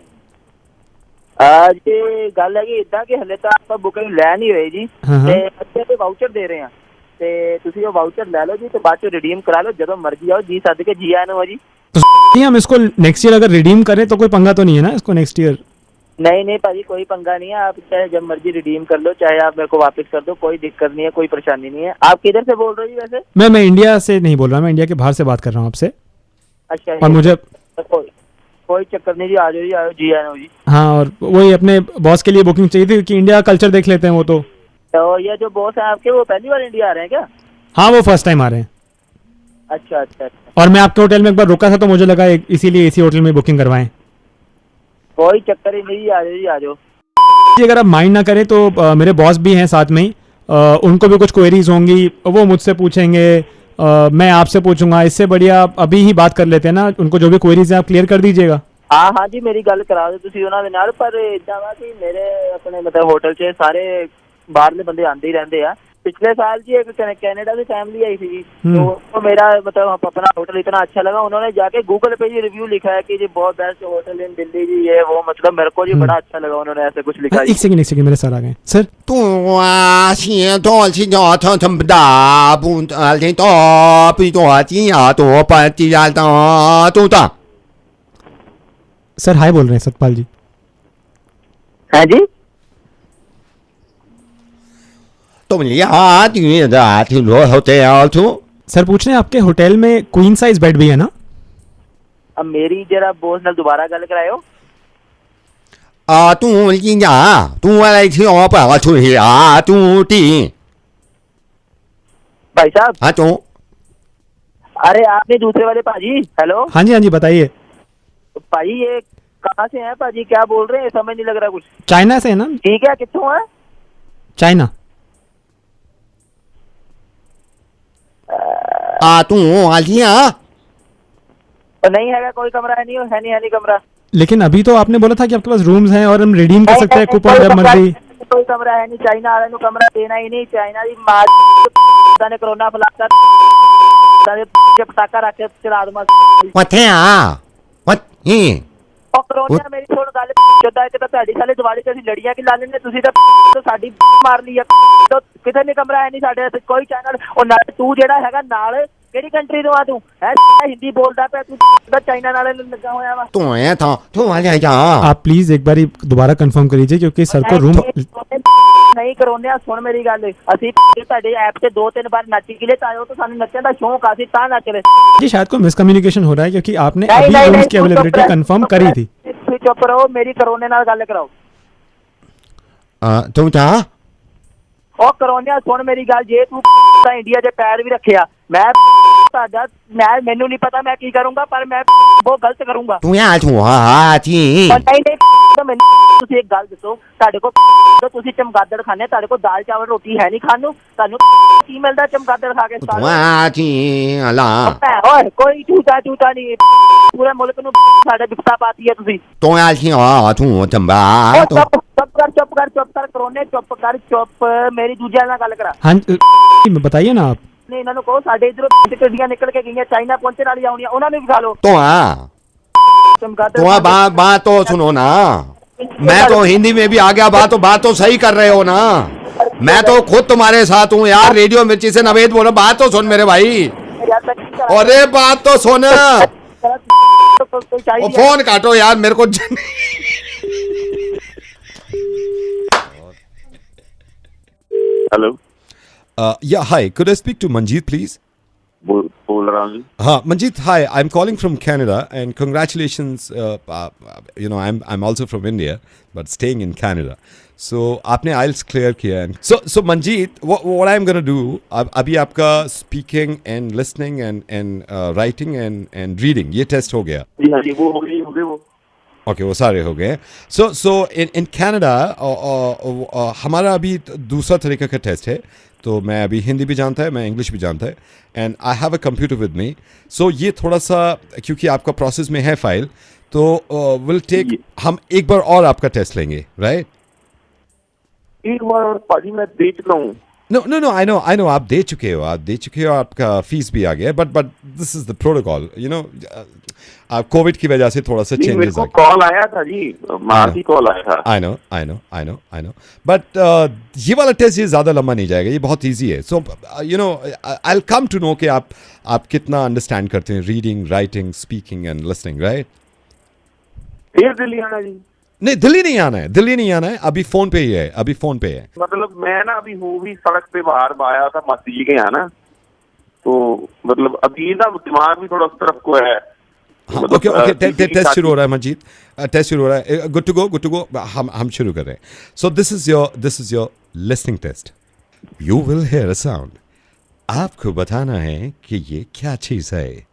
आज की गल है कि इतना कि हले तक ਆਪਾਂ ਬੁਕਿੰਗ ਲੈ ਨਹੀਂ ਹੋਏ ਜੀ, ਤੇ ਅੱਛੇ ਤੇ ਵਾਊਚਰ ਦੇ ਰਹੇ ਆ, ਤੇ ਤੁਸੀਂ ਉਹ ਵਾਊਚਰ ਲੈ ਲਓ ਜੀ, ਤੇ ਬਾਅਦ ਚ ਰਿਡੀਮ ਕਰਾ ਲਓ ਜਦੋਂ ਮਰਜ਼ੀ ਆਓ ਜੀ। ਸੱਦ ਕੇ ਜੀ ਆਇਆਂ ਨੂੰ ਜੀ। तो हम इसको नेक्स्ट ईयर अगर रिडीम करें तो कोई पंगा तो नहीं है ना इसको नेक्स्ट ईयर? नहीं भाजी, कोई पंगा नहीं है। आप चाहे जब मर्जी रिडीम कर लो, चाहे आप मेरे को वापस कर दो, कोई दिक्कत नहीं है, कोई परेशानी नहीं है। आप किधर से बोल रहे हो जी वैसे? मैं इंडिया से नहीं बोल रहा, मैं इंडिया के बाहर से बात कर रहा हूँ आपसे। अच्छा, और मुझे कोई चक्कर नहीं जी, आ जाओ जी आए जी। हाँ, और वही अपने बॉस के लिए बुकिंग चाहिए थी कि इंडिया कल्चर देख लेते हैं वो। तो ये जो बॉस है आपके, वो पहली बार इंडिया आ रहे हैं क्या? हाँ, वो फर्स्ट टाइम आ रहे हैं। अच्छा। और मैं आपके होटल में एक बार रुका था तो मुझे लगा इसीलिए इसी होटल में बुकिंग करवाएं। कोई चक्कर ही नहीं, आ जाओ। अगर आप माइंड ना करें तो मेरे बॉस भी हैं साथ में ही, उनको भी कुछ क्वेरीज होंगी, वो मुझसे पूछेंगे, मैं आपसे पूछूंगा। इससे बढ़िया अभी ही बात कर लेते हैं ना, उनको जो भी क्वेरीज है आप क्लियर कर दीजिएगा। हाँ जी, मेरी गल करा दो तुसी उन्हां दे नाल। पर इदां वा कि मेरे अपने मतलब होटल 'च सारे बाहरले बंदे आंदे ही रहंदे आ। पिछले साल जी एक कनाडा की फैमिली आई थी, तो मेरा मतलब अपना होटल इतना अच्छा लगा, उन्होंने जाके गूगल पे जी रिव्यू लिखा है कि जी बहुत बेस्ट होटल इन दिल्ली जी, ये वो, मतलब मेरे को जी बड़ा अच्छा लगा, उन्होंने ऐसे कुछ लिखा। एक सेकंड, मेरे सर आ गए। सर सर हाय बोल रहे हैं सतपाल जी। हाँ जी, सर पूछ रहे हैं आपके होटल में क्वीन साइज बेड भी है ना? अब मेरी जरा बॉस नाल दोबारा गल करायो। भाई साहब। हाँ तो अरे आपने दूसरे वाले पाजी। हेलो। हाँ जी बताइए। भाई ये कहाँ से हैं पाजी, क्या बोल रहे हैं, समझ नहीं लग रहा कुछ। चाइना से है ना? ठीक है, कित्थों है? चाइना। तू नहीं है कोई कमरा है नहीं कमरा। लेकिन अभी तो आपने बोला था कि आपके पास रूम्स हैं और हम रिडीम कर सकते हैं कूपन जब मर्जी। कोई कमरा है नहीं, चाइना वाले को कमरा देना ही नहीं। चाइना दी मां ने कोरोना फैलाता पटाखा रख के चला दूंगा। ਉਹ ਕਰੋਨਾ ਮੇਰੀ ਸੁਣ ਗੱਲ, ਜਦਾਂ ਇੱਥੇ ਤਾਂ ਤੁਹਾਡੀ ਸਾਲੇ ਦੀਵਾਲੀ ਤੇ ਅਸੀਂ ਲੜੀਆਂ ਕਿ ਲਾ ਲੈਂਦੇ, ਤੁਸੀਂ ਤਾਂ ਸਾਡੀ ਮਾਰ ਲਈ ਆ। ਕਿਤੇ ਨਹੀਂ ਕਮਰਾ ਹੈ ਨਹੀਂ ਸਾਡੇ ਇੱਥੇ ਕੋਈ ਚੈਨਲ। ਉਹ ਨਾਲ ਤੂੰ ਜਿਹੜਾ ਹੈਗਾ ਨਾਲ ਕਿਹੜੀ ਕੰਟਰੀ ਤੋਂ ਆ ਤੂੰ ਹੈ ਹਿੰਦੀ ਬੋਲਦਾ ਪਿਆ ਤੂੰ ਚਾਈਨਾ ਨਾਲ ਲੱਗਾ ਹੋਇਆ ਵਾ तू आया था तू आ जा आप प्लीज एक बार दोबारा कंफर्म कर लीजिए क्योंकि सर को रूम ਨਹੀਂ ਕਰਾਉਂਦੇ ਆ ਸੁਣ ਮੇਰੀ ਗੱਲ ਅਸੀਂ ਤੁਹਾਡੇ ਐਪ ਤੇ 2-3 ਵਾਰ ਨੱਚ ਕੇ ਲੈ ਆਇਓ ਤਾਂ ਸਾਨੂੰ ਨੱਚਣ ਦਾ शौक ਆ ਸੀ ਤਾਂ ਨੱਚ ਲੈ जी शायद कोई मिसकम्युनिकेशन हो रहा है क्योंकि आपने अभी रूम्स की अवेलेबिलिटी कंफर्म करी थी ਚੁੱਪ ਰਹੋ ਮੇਰੀ ਕਰੋਨੇ ਨਾਲ ਗੱਲ ਕਰਾਓ तू जा ਉਹ ਕਰੋਨਿਆ ਸੁਣ ਮੇਰੀ ਗੱਲ ਜੇ ਤੂੰ ਤਾਂ ਇੰਡੀਆ ਦੇ ਪੈਰ ਵੀ ਰੱਖਿਆ ਮੈਂ ਤੁਹਾਡਾ ਮੈਨੂੰ ਨਹੀਂ ਪਤਾ ਮੈਂ ਕੀ ਕਰੂੰਗਾ ਪਰ ਮੈਂ ਬਹੁਤ ਗਲਤ ਕਰੂੰਗਾ तू या तू आ जी ਨਹੀਂ ਤਾਂ ਮੈਨੂੰ ਤੁਸੀਂ ਇੱਕ ਗੱਲ ਦੱਸੋ ਤੁਹਾਡੇ ਕੋਲ ਤੁਸੀਂ ਚਮਗਾਦੜ ਖਾਣੇ ਤੁਹਾਡੇ ਕੋਲ ਦਾਲ ਚਾਵਲ ਰੋਟੀ ਹੈ ਨਹੀਂ ਖਾਣ ਨੂੰ ਤੁਹਾਨੂੰ ਕੀ ਮਿਲਦਾ ਚਮਗਾਦੜ ਖਾ ਕੇ तू आ जी अला ਓਏ ਕੋਈ ਝੂਠਾ ਨਹੀਂ ਪੂਰੇ ਮੁਲਕ ਨੂੰ ਸਾਡੇ ਬਿਪਤਾ ਪਾਤੀ ਹੈ ਤੁਸੀਂ तू आ जी आ तू चंबा ਚੁੱਪ ਕਰ ਕਰੋਨੇ ਚੁੱਪ ਮੇਰੀ ਦੂਜਿਆਂ ਨਾਲ ਗੱਲ ਕਰਾ हाँ बताइए ना आप ਨੇ ਇਹਨਾਂ ਨੂੰ ਕਹੋ ਸਾਡੇ ਇਧਰੋਂ ਗੱਡੀਆਂ ਨਿਕਲ ਕੇ ਗਈਆਂ ਚਾਈਨਾ ਪਹੁੰਚਣ ਵਾਲੀ ਆਉਣੀਆਂ ਉਹਨਾਂ ਨੂੰ ਵੀ ਖਾ ਲਓ तो आ तो बात तो सुनो ना मैं तो हिंदी में भी आ गया बात तो सही कर रहे हो ना मैं तो खुद तुम्हारे साथ हूँ यार रेडियो मिर्ची से नवेद बोलो बात तो सुन मेरे भाई अरे बात तो सुन फोन काटो यार मेरे को hello Yeah, hi. Could I speak to Manjeet, please? बोल रहा हूँ हाँ, Manjeet, hi. I'm calling from Canada, and congratulations. I'm also from India, but staying in Canada. So, आपने IELTS clear किया. So Manjeet, what I'm gonna do? अभी आपका speaking and listening and writing and reading ये test हो गया. जी हाँ जी वो हो गई वो. ओके वो सारे हो गए. सो इन कनाडा हमारा अभी दूसरा तरीका का टेस्ट है. तो मैं अभी हिंदी भी जानता है, मैं इंग्लिश भी जानता है, and I have a computer with me. So ये थोड़ा सा क्योंकि आपका प्रोसेस में है फाइल, तो विल टेक हम एक बार और आपका टेस्ट लेंगे, राइट? एक बार और पाजी मैं दे चुका हूँ. No, I know आप दे चुके हो, आपका फीस भी आ गया, but this is the protocol, आप कोविड की वजह से थोड़ा सा चेंजेस मेरे को कॉल आया था जी, मार्ची कॉल आया था. आई नो बट ये वाला टेस्ट ये ज्यादा लंबा नहीं जाएगा, ये बहुत इजी है. So I will come to know कि आप कितना अंडरस्टैंड करते हैं reading, writing, speaking and listening, right? फिर दिल्ली आना जी? नहीं, दिल्ली नहीं आना है, अभी फोन पे ही है, मतलब मैं ना अभी हूँ भी सड़क पे बाहर आया था मस्ती के यहाँ ना, तो मतलब अभी ना दिमाग भी थोड़ा उस तरफ को है. ओके टेस्ट शुरू हो रहा है मंजीत, टेस्ट शुरू हो रहा है. गुड टू गो हम शुरू कर रहे हैं. So this is your listening test. You will hear a sound. आपको बताना है कि ये क्या चीज है.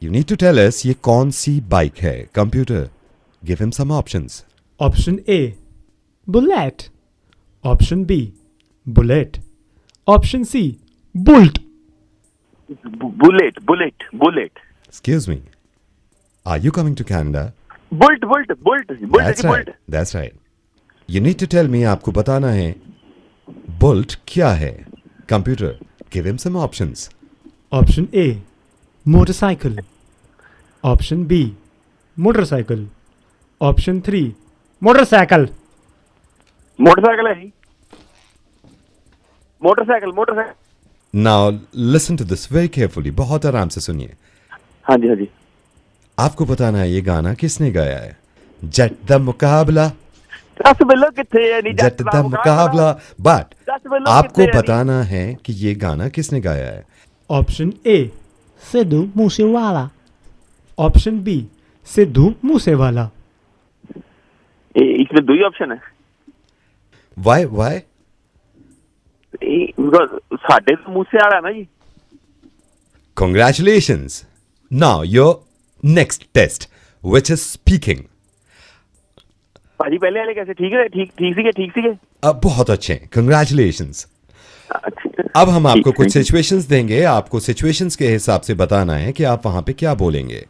You need to tell us ये कौन सी बाइक है. Computer, give him some options. Option A, bullet. Option B, bullet. Option C, bolt. Bullet. Excuse me. Are you coming to Canada? Bolt. That's right. You need to tell me आपको बताना है bolt क्या है. Computer, give him some options. Option A, motorcycle. Option B, motorcycle. Option 3, motorcycle. Motorcycle है जी. Motorcycle. Now listen to this very carefully. बहुत आराम से सुनिए. हाँ जी. आपको बताना है ये गाना किसने गाया है. जट द मुकाबला. दस बिल्लो किथे है नहीं जट द मुकाबला. बट आपको बताना है कि ये गाना किसने गाया है. Option A, Sidhu Moosewala. Option B, Sidhu Moosewala. इसमें दो ही ऑप्शन है. Why? साढ़े तो मूसे वाला है ना जी. Congratulations. Now your next test, which is speaking. पाजी पहले वाले कैसे ठीक सीखे. बहुत अच्छे. Congratulations. अब हम आपको कुछ सिचुएशंस देंगे. आपको सिचुएशंस के हिसाब से बताना है कि आप वहां पे क्या बोलेंगे.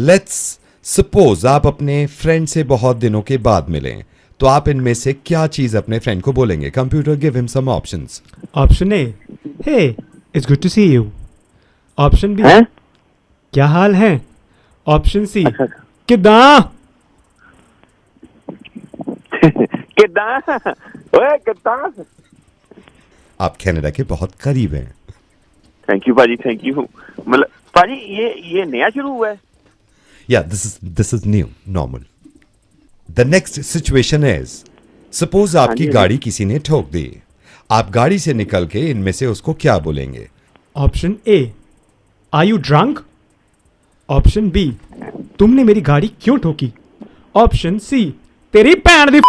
लेट्स सपोज आप अपने फ्रेंड से बहुत दिनों के बाद मिले, तो आप इनमें से क्या चीज अपने फ्रेंड को बोलेंगे. Computer, give him some options. Option A, hey it's good to see you. Option B, क्या हाल है. ऑप्शन सी, किदा. आप कनाडा के बहुत करीब हैं। थैंक यू पाजी, थैंक यू। मतलब पाजी ये नया शुरू हुआ है? या this is new normal. The next situation is, suppose आपकी गाड़ी किसी ने ठोक दी, आप गाड़ी से निकल के इनमें से उसको क्या बोलेंगे? Option A, are you drunk? Option B, तुमने मेरी गाड़ी क्यों ठोकी? ऑप्शन सी, तेरी भैन दी।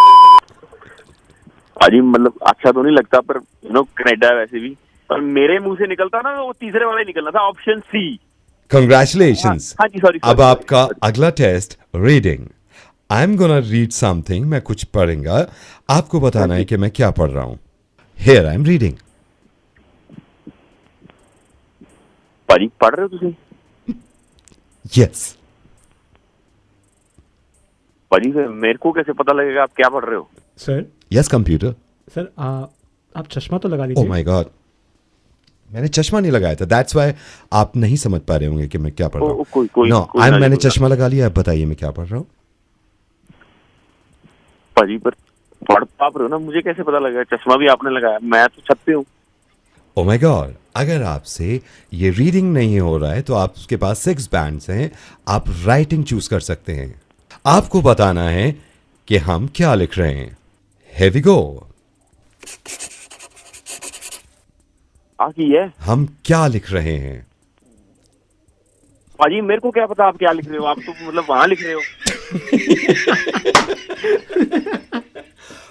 पाजी मतलब अच्छा तो नहीं लगता, पर कनाडा है वैसे भी, पर मेरे मुंह से निकलता ना वो तीसरे वाला ही निकलना था, ऑप्शन सी। कंग्रेचुलेशंस। हाँ जी, सॉरी। अब आपका अगला test reading. I am gonna read something, मैं कुछ पढ़ूंगा, आपको बताना है कि मैं क्या पढ़ रहा हूं। Here I am reading. पाजी पढ़ रहे हो तुम? यस। पाजी मेरे को कैसे पता लगेगा आप क्या पढ़ रहे हो? सर। Yes computer. सर आप चश्मा तो लगा लीजिए। ओह माय गॉड, मैंने चश्मा नहीं लगाया था, दैट्स व्हाई आप नहीं समझ पा रहे होंगे कि मैं क्या पढ़ रहा हूँ। नो, मैंने चश्मा लगा लिया। अब बताइए मैं क्या पढ़ रहा हूँ। पाजी पर पढ़ आप रहे हो ना, मुझे कैसे पता लगेगा? चश्मा भी आपने लगाया, मैं तो छत पे हूँ। ओह माय गॉड, अगर आपसे ये रीडिंग नहीं हो रहा है तो आपके पास 6 बैंड्स हैं, आप राइटिंग चूज कर सकते हैं। आपको बताना है कि हम क्या लिख रहे हैं। Here we go। है हम क्या लिख रहे हैं? पाजी मेरे को क्या पता आप क्या लिख रहे हो, आप तो मतलब वहां लिख रहे हो।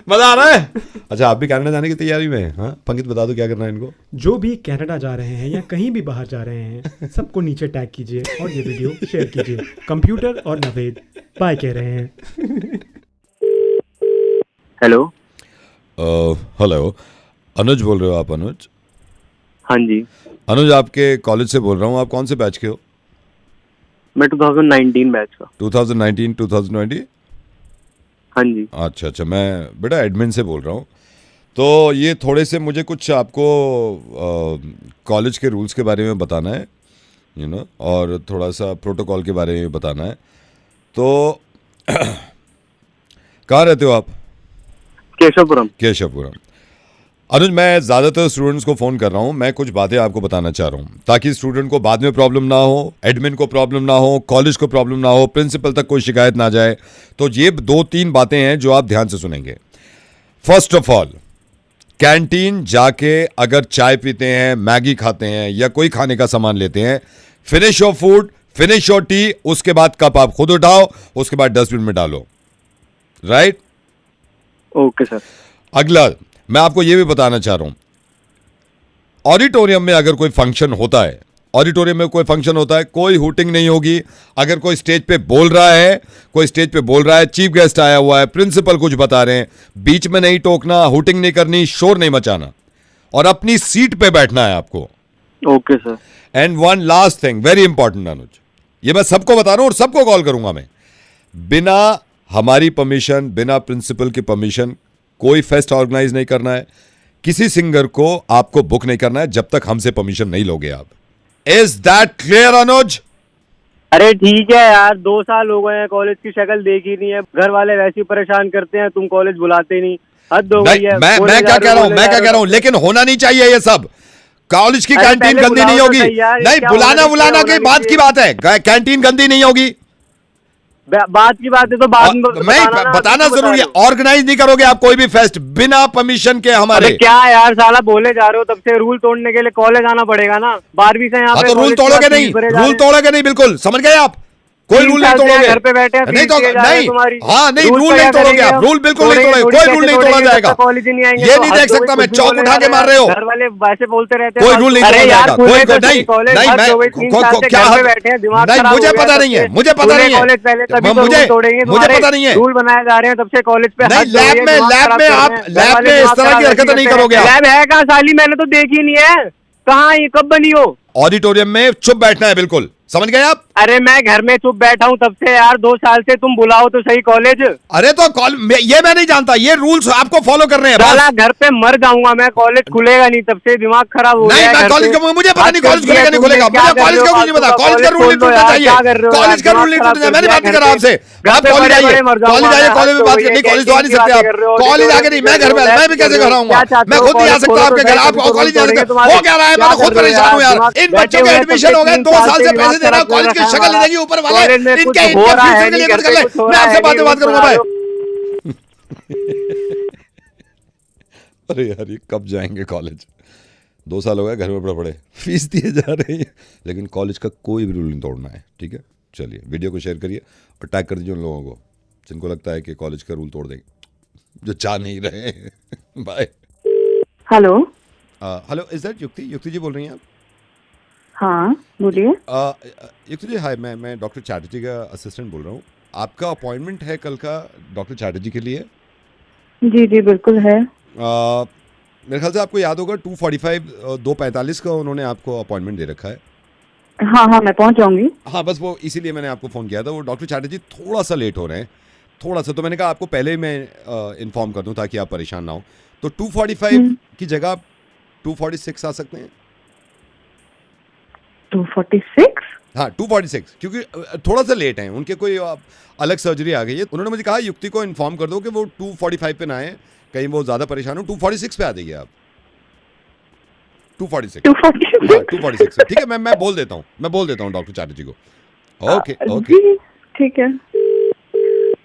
मजा आ रहा है? अच्छा, आप भी कनाडा जाने की तैयारी में हैं? हाँ पंकित, बता दो क्या करना है इनको। जो भी कनाडा जा रहे हैं या कहीं भी बाहर जा रहे हैं, सबको नीचे टैग कीजिए और ये वीडियो शेयर कीजिए। कंप्यूटर और नवेद बाय कह रहे हैं। हेलो। हेलो, अनुज बोल रहे हो आप? अनुज? हाँ जी। अनुज, आपके कॉलेज से बोल रहा हूँ। आप कौन से बैच के हो? मैं 2019 बैच का। 2019 2020? हाँ जी। अच्छा, मैं बेटा एडमिन से बोल रहा हूँ। तो ये थोड़े से मुझे कुछ आपको कॉलेज के रूल्स के बारे में बताना है, और थोड़ा सा प्रोटोकॉल के बारे में बताना है। तो कहाँ रहते हो आप? केशवपुरम। अनुज, मैं ज़्यादातर स्टूडेंट्स को फ़ोन कर रहा हूँ। मैं कुछ बातें आपको बताना चाह रहा हूँ ताकि स्टूडेंट को बाद में प्रॉब्लम ना हो, एडमिन को प्रॉब्लम ना हो, कॉलेज को प्रॉब्लम ना हो, प्रिंसिपल तक कोई शिकायत ना जाए। तो ये 2-3 बातें हैं जो आप ध्यान से सुनेंगे। फर्स्ट ऑफ ऑल, कैंटीन जाके अगर चाय पीते हैं, मैगी खाते हैं या कोई खाने का सामान लेते हैं, finish your food, finish your T, उसके बाद कप आप खुद उठाओ, उसके बाद डस्टबिन में डालो। राइट? Okay sir. अगला, मैं आपको यह भी बताना चाह रहा हूं, ऑडिटोरियम में अगर कोई फंक्शन होता है, कोई हूटिंग नहीं होगी। अगर कोई स्टेज पे बोल रहा है, चीफ गेस्ट आया हुआ है, प्रिंसिपल कुछ बता रहे हैं, बीच में नहीं टोकना, हूटिंग नहीं करनी, शोर नहीं मचाना, और अपनी सीट पे बैठना है आपको। Okay sir. And one last thing, very important Anuj, ये मैं सबको बता रहा हूं और सबको कॉल करूंगा मैं, बिना हमारी परमिशन, बिना प्रिंसिपल की परमिशन कोई फेस्ट ऑर्गेनाइज नहीं करना है। किसी सिंगर को आपको बुक नहीं करना है जब तक हमसे परमिशन नहीं लोगे आप। इज दैट क्लियर अनुज? अरे ठीक है यार, 2 साल हो गए हैं, कॉलेज की शक्ल देखी नहीं है, घर वाले वैसे ही परेशान करते हैं, तुम कॉलेज बुलाते नहीं, हद हो गई है। मैं क्या कह रहा हूं, लेकिन होना नहीं चाहिए ये सब। कॉलेज की कैंटीन गंदी नहीं होगी। नहीं, बुलाना की बात की बात है, कैंटीन गंदी नहीं होगी, बात की बात है तो बाद में बताना जरूरी है। ऑर्गेनाइज नहीं करोगे आप कोई भी फेस्ट बिना परमिशन के हमारे। क्या यार साला बोले जा रहे हो, तब से रूल तोड़ने के लिए कॉलेज आना पड़ेगा ना, 12वीं से यहाँ पे। तो रूल तोड़ोगे नहीं, बिल्कुल समझ गए आप, कोई रूल नहीं तोड़ोगे। घर पे बैठे हैं, नहीं तो नहीं, हाँ नहीं, रूल नहीं तोड़ोगे आप, रूल बिल्कुल नहीं तोड़ोगे, कोई रूल नहीं तोड़ा जाएगा। कॉलेज नहीं आएंगे, ये नहीं देख सकता मैं, चौक उठा के मार रहे हो। घर वाले वैसे बोलते रहते हैं, कोई रूल नहीं तोड़ा जाएगा, कोई नहीं, क्या नहीं, मुझे पता नहीं है, मुझे पता नहीं है, रूल बनाए जा रहे हैं तब से कॉलेज पे। लैब में आप लैब में इस तरह की हरकतें नहीं करोगे। लैब है कहाँ साली, मैंने तो देखी नहीं है, कहाँ ये कब बनी हो? ऑडिटोरियम में चुप बैठना है, बिल्कुल समझ गए आप। अरे मैं घर में चुप बैठा हूँ तब से यार, 2 साल से। तुम बुलाओ तो सही कॉलेज। अरे तो ये मैं नहीं जानता, ये रूल्स आपको फॉलो करने हैं। साला घर पे मर जाऊंगा मैं, कॉलेज खुलेगा नहीं तब से दिमाग खराब हो गया। नहीं, कॉलेज मुझे पता नहीं कॉलेज खुलेगा नहीं खुलेगा, मुझे कॉलेज का कुछ नहीं पता। कॉलेज का रूल नहीं टूटना चाहिए, कॉलेज का रूल नहीं टूटना चाहिए। मैंने बात नहीं करा आपसे। आप कॉलेज आइए, कॉलेज आइए, कॉलेज में बात करनी। कॉलेज तो आ नहीं सकते आप, कॉलेज आगे नहीं। मैं घर में, मैं भी कैसे घर आऊंगा? मैं खुद नहीं आ सकता आपके घर, आप कॉलेज जा सकते हो क्या रहा है? मैं खुद परेशान हूँ यार। इन बच्चों के एडमिशन हो गए, 2 साल से पैसे दे रहा हूँ, कॉलेज की शक्ल नहीं देगी ऊपर वाले। इनके फ्यूचर के लिए कुछ कर ले, मैं आपसे बात करूंगा भाई। अरे यार, ये कब जाएंगे कॉलेज? 2 साल हो गए घर में पड़े, फीस दिए जा रहे हैं, लेकिन कॉलेज का कोई भी रूल नहीं तोड़ना है। ठीक है, चलिए वीडियो को शेयर करिए और टैग कर दीजिए उन लोगों को जिनको लगता है कि कॉलेज का रूल तोड़ देंगे, जो चाह नहीं रहे। Bye. Hello hello, is that Yukti? Yukti जी बोल रही हैं आप? हाँ बोलिए। युक्ति जी हाय, मैं डॉक्टर चैटर्जी का असिस्टेंट बोल रहा हूँ। आपका अपॉइंटमेंट है कल का डॉक्टर चैटर्जी के लिए? जी जी बिल्कुल है। मेरे ख्याल से आपको याद होगा 2:45 2:45 का उन्होंने आपको अपॉइंटमेंट दे रखा है। हाँ हाँ मैं पहुंच जाऊंगी। हाँ बस वो इसीलिए मैंने आपको फ़ोन किया था। वो डॉक्टर चैटर्जी थोड़ा सा लेट हो रहे हैं, थोड़ा सा, तो मैंने कहा आपको पहले ही मैं इन्फॉर्म कर दूं ताकि आप परेशान ना हो। तो 2:45 की जगह आप 2:46 आ सकते हैं। 2:46? हाँ 2:46, क्योंकि थोड़ा सा लेट हैं, उनके कोई अलग सर्जरी आ गई है। उन्होंने मुझे कहा युक्ति को इन्फॉर्म कर दो कि वो 2:45 पे ना आए, कहीं वो ज़्यादा परेशान हो। 2:46 पे आ जाइए आप। 2:46 ठीक है, मैं बोल देता हूँ डॉक्टर चैटर्जी को। ओके ओके ठीक है।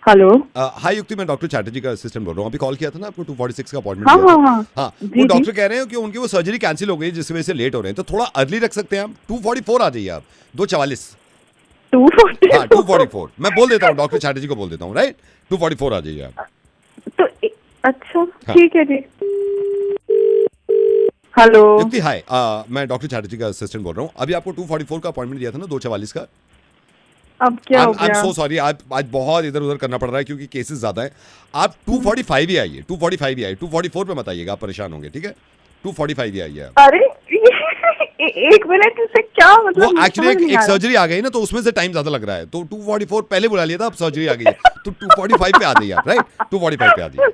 हेलो हाय युक्ति, मैं डॉक्टर चैटर्जी का असिस्टेंट बोल रहा हूँ। अभी कॉल किया था ना आपको, 2:46 का अपॉइंटमेंट दिया था। हाँ वो डॉक्टर कह रहे हैं कि उनकी वो सर्जरी कैंसिल हो गई जिस वजह से लेट हो रहे हैं, तो थोड़ा अर्ली रख सकते हैं आप। 2:44 आ जाइए आप। 2:44 हाँ 2:44 मैं बोल देता हूँ, डॉक्टर चैटर्जी को बोल देता हूँ, राइट? 2:44 आ जाइए आप। तो अच्छा ठीक है जी। हेलो युक्ति हाय, मैं डॉक्टर चैटर्जी का असिस्टेंट बोल रहा हूँ। अभी आपको 2:44 का अपॉइंटमेंट दिया था ना, 2:44 का। अब क्या हो गया? आई एम सो सॉरी, आज बहुत इधर उधर करना पड़ रहा है क्योंकि केसेस ज्यादा हैं। आप 2:45 ही आइए, 2:45 ही आइए, 2:44 पे मत आइएगा, आप परेशान होंगे। ठीक है, 2:45 ही आइए आप। अरे एक मिनट, इससे क्या मतलब? वो एक्चुअली एक सर्जरी आ गई ना, तो उसमें से टाइम ज्यादा लग रहा है, तो 2:44 पहले बुला लिया था, अब सर्जरी आ गई है, तो 2:45 पे आ जाइए आप, राइट? 2:45 पे आ जाइए।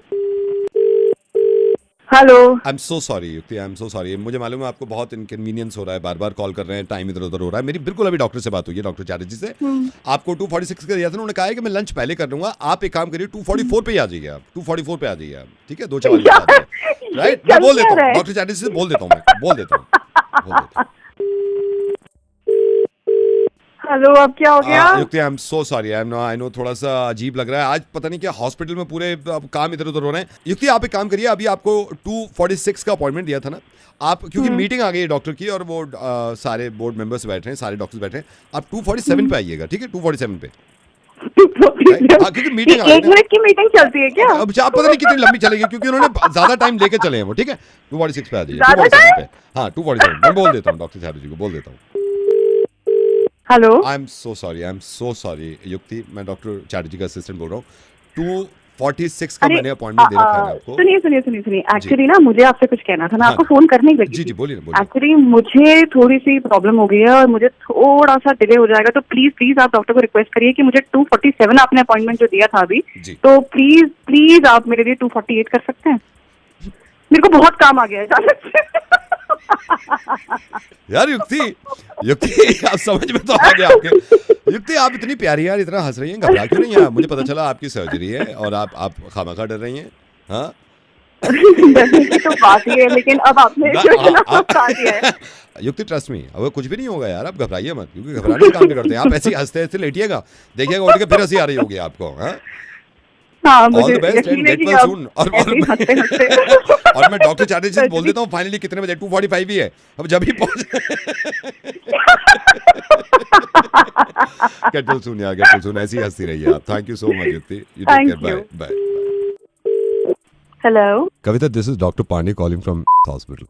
Hello I am so sorry युक्ति, आई एम सो सॉरी। मुझे मालूम है आपको बहुत इनकन्वीनियंस हो रहा है, बार बार कॉल कर रहे हैं, टाइम इधर उधर हो रहा है। मेरी बिल्कुल अभी डॉक्टर से बात हुई है, डॉक्टर चैटर्जी से। आपको 2:46 का दिया था, उन्होंने कहा है कि मैं लंच पहले कर लूंगा। आप एक काम करिए, 2:44 पे ही आ जाइए आप। 2:44 पे आ जाइए आप, ठीक है? 2:44 राइट? मैं बोल देता हूँ डॉक्टर चैटर्जी से, बोल देता हूँ, मैं बोल देता हूँ। हेलो अब क्या हो गया? युक्ति I am so sorry, I know थोड़ा सा अजीब लग रहा है आज, पता नहीं क्या हॉस्पिटल में पूरे काम इधर उधर हो रहे हैं। युक्ति आप एक काम करिए, अभी आपको 2:46 का अपॉइंटमेंट दिया था ना आप, क्योंकि मीटिंग आ गई है डॉक्टर की और वो सारे बोर्ड मेंबर्स बैठ रहे हैं, सारे डॉक्टर्स बैठ रहे हैं। आप 2:47 पे आइएगा, ठीक है? 2:47 पे क्योंकि मीटिंग आ गई। 1 मिनट की मीटिंग चलती है क्या? अब आप पता नहीं कितनी लंबी चलेगी, क्योंकि उन्होंने ज्यादा टाइम लेके चले हैं वो, ठीक है? 2:46 पे आ जाइए, 2:47 पे। हाँ 2:47 मैं बोल देता हूँ, डॉक्टर चैटर्जी को बोल देता हूँ। Hello I am so sorry युक्ति, मैं डॉक्टर चैटर्जी का असिस्टेंट बोल रहा हूँ। 2:46 का मैंने अपॉइंटमेंट दे रखा है आपको। सुनिए एक्चुअली ना मुझे आपसे कुछ कहना था, मैं आपको फोन करने ही लगी। जी बोलिए। एक्चुअली मुझे थोड़ी सी प्रॉब्लम हो गई है और मुझे थोड़ा सा डिले हो जाएगा, तो प्लीज आप डॉक्टर को रिक्वेस्ट करिए कि मुझे 2:47 आपने अपॉइंटमेंट जो दिया था अभी, तो प्लीज आप मेरे लिए 2:48 कर सकते हैं? मेरे को बहुत काम आ गया है यार युक्ति आप समझ में तो आ गया आपके। युक्ति आप इतनी प्यारी यार, इतना हंस रही हैं, घबरा क्यों नहीं है? मुझे पता चला आपकी सर्जरी है और आप खामखा डर रही हैं। हाँ तो बात ही है, लेकिन अब आपने बता दिया है। युक्ति ट्रस्ट मी, अब कुछ भी नहीं होगा यार, आप घबराइए मत, क्योंकि घबराने का काम नहीं करते हैं आप। ऐसे हंसते लेटिएगा, देखिएगा उठ के फिर हंसी आ रही होगी आपको। हाँ मुझे यकीन है कि और मैं डॉक्टर चैटर्जी से बोल देता हूँ फाइनली कितने बजे? 2:45 ही है, अब जब ही पहुंच गेट वेल सून यार, गेट वेल सून। ऐसी हंसती रहिए आप। Thank you so much Yukti, you take care, bye bye. Hello Kavita, this is doctor Pandey calling from hospital.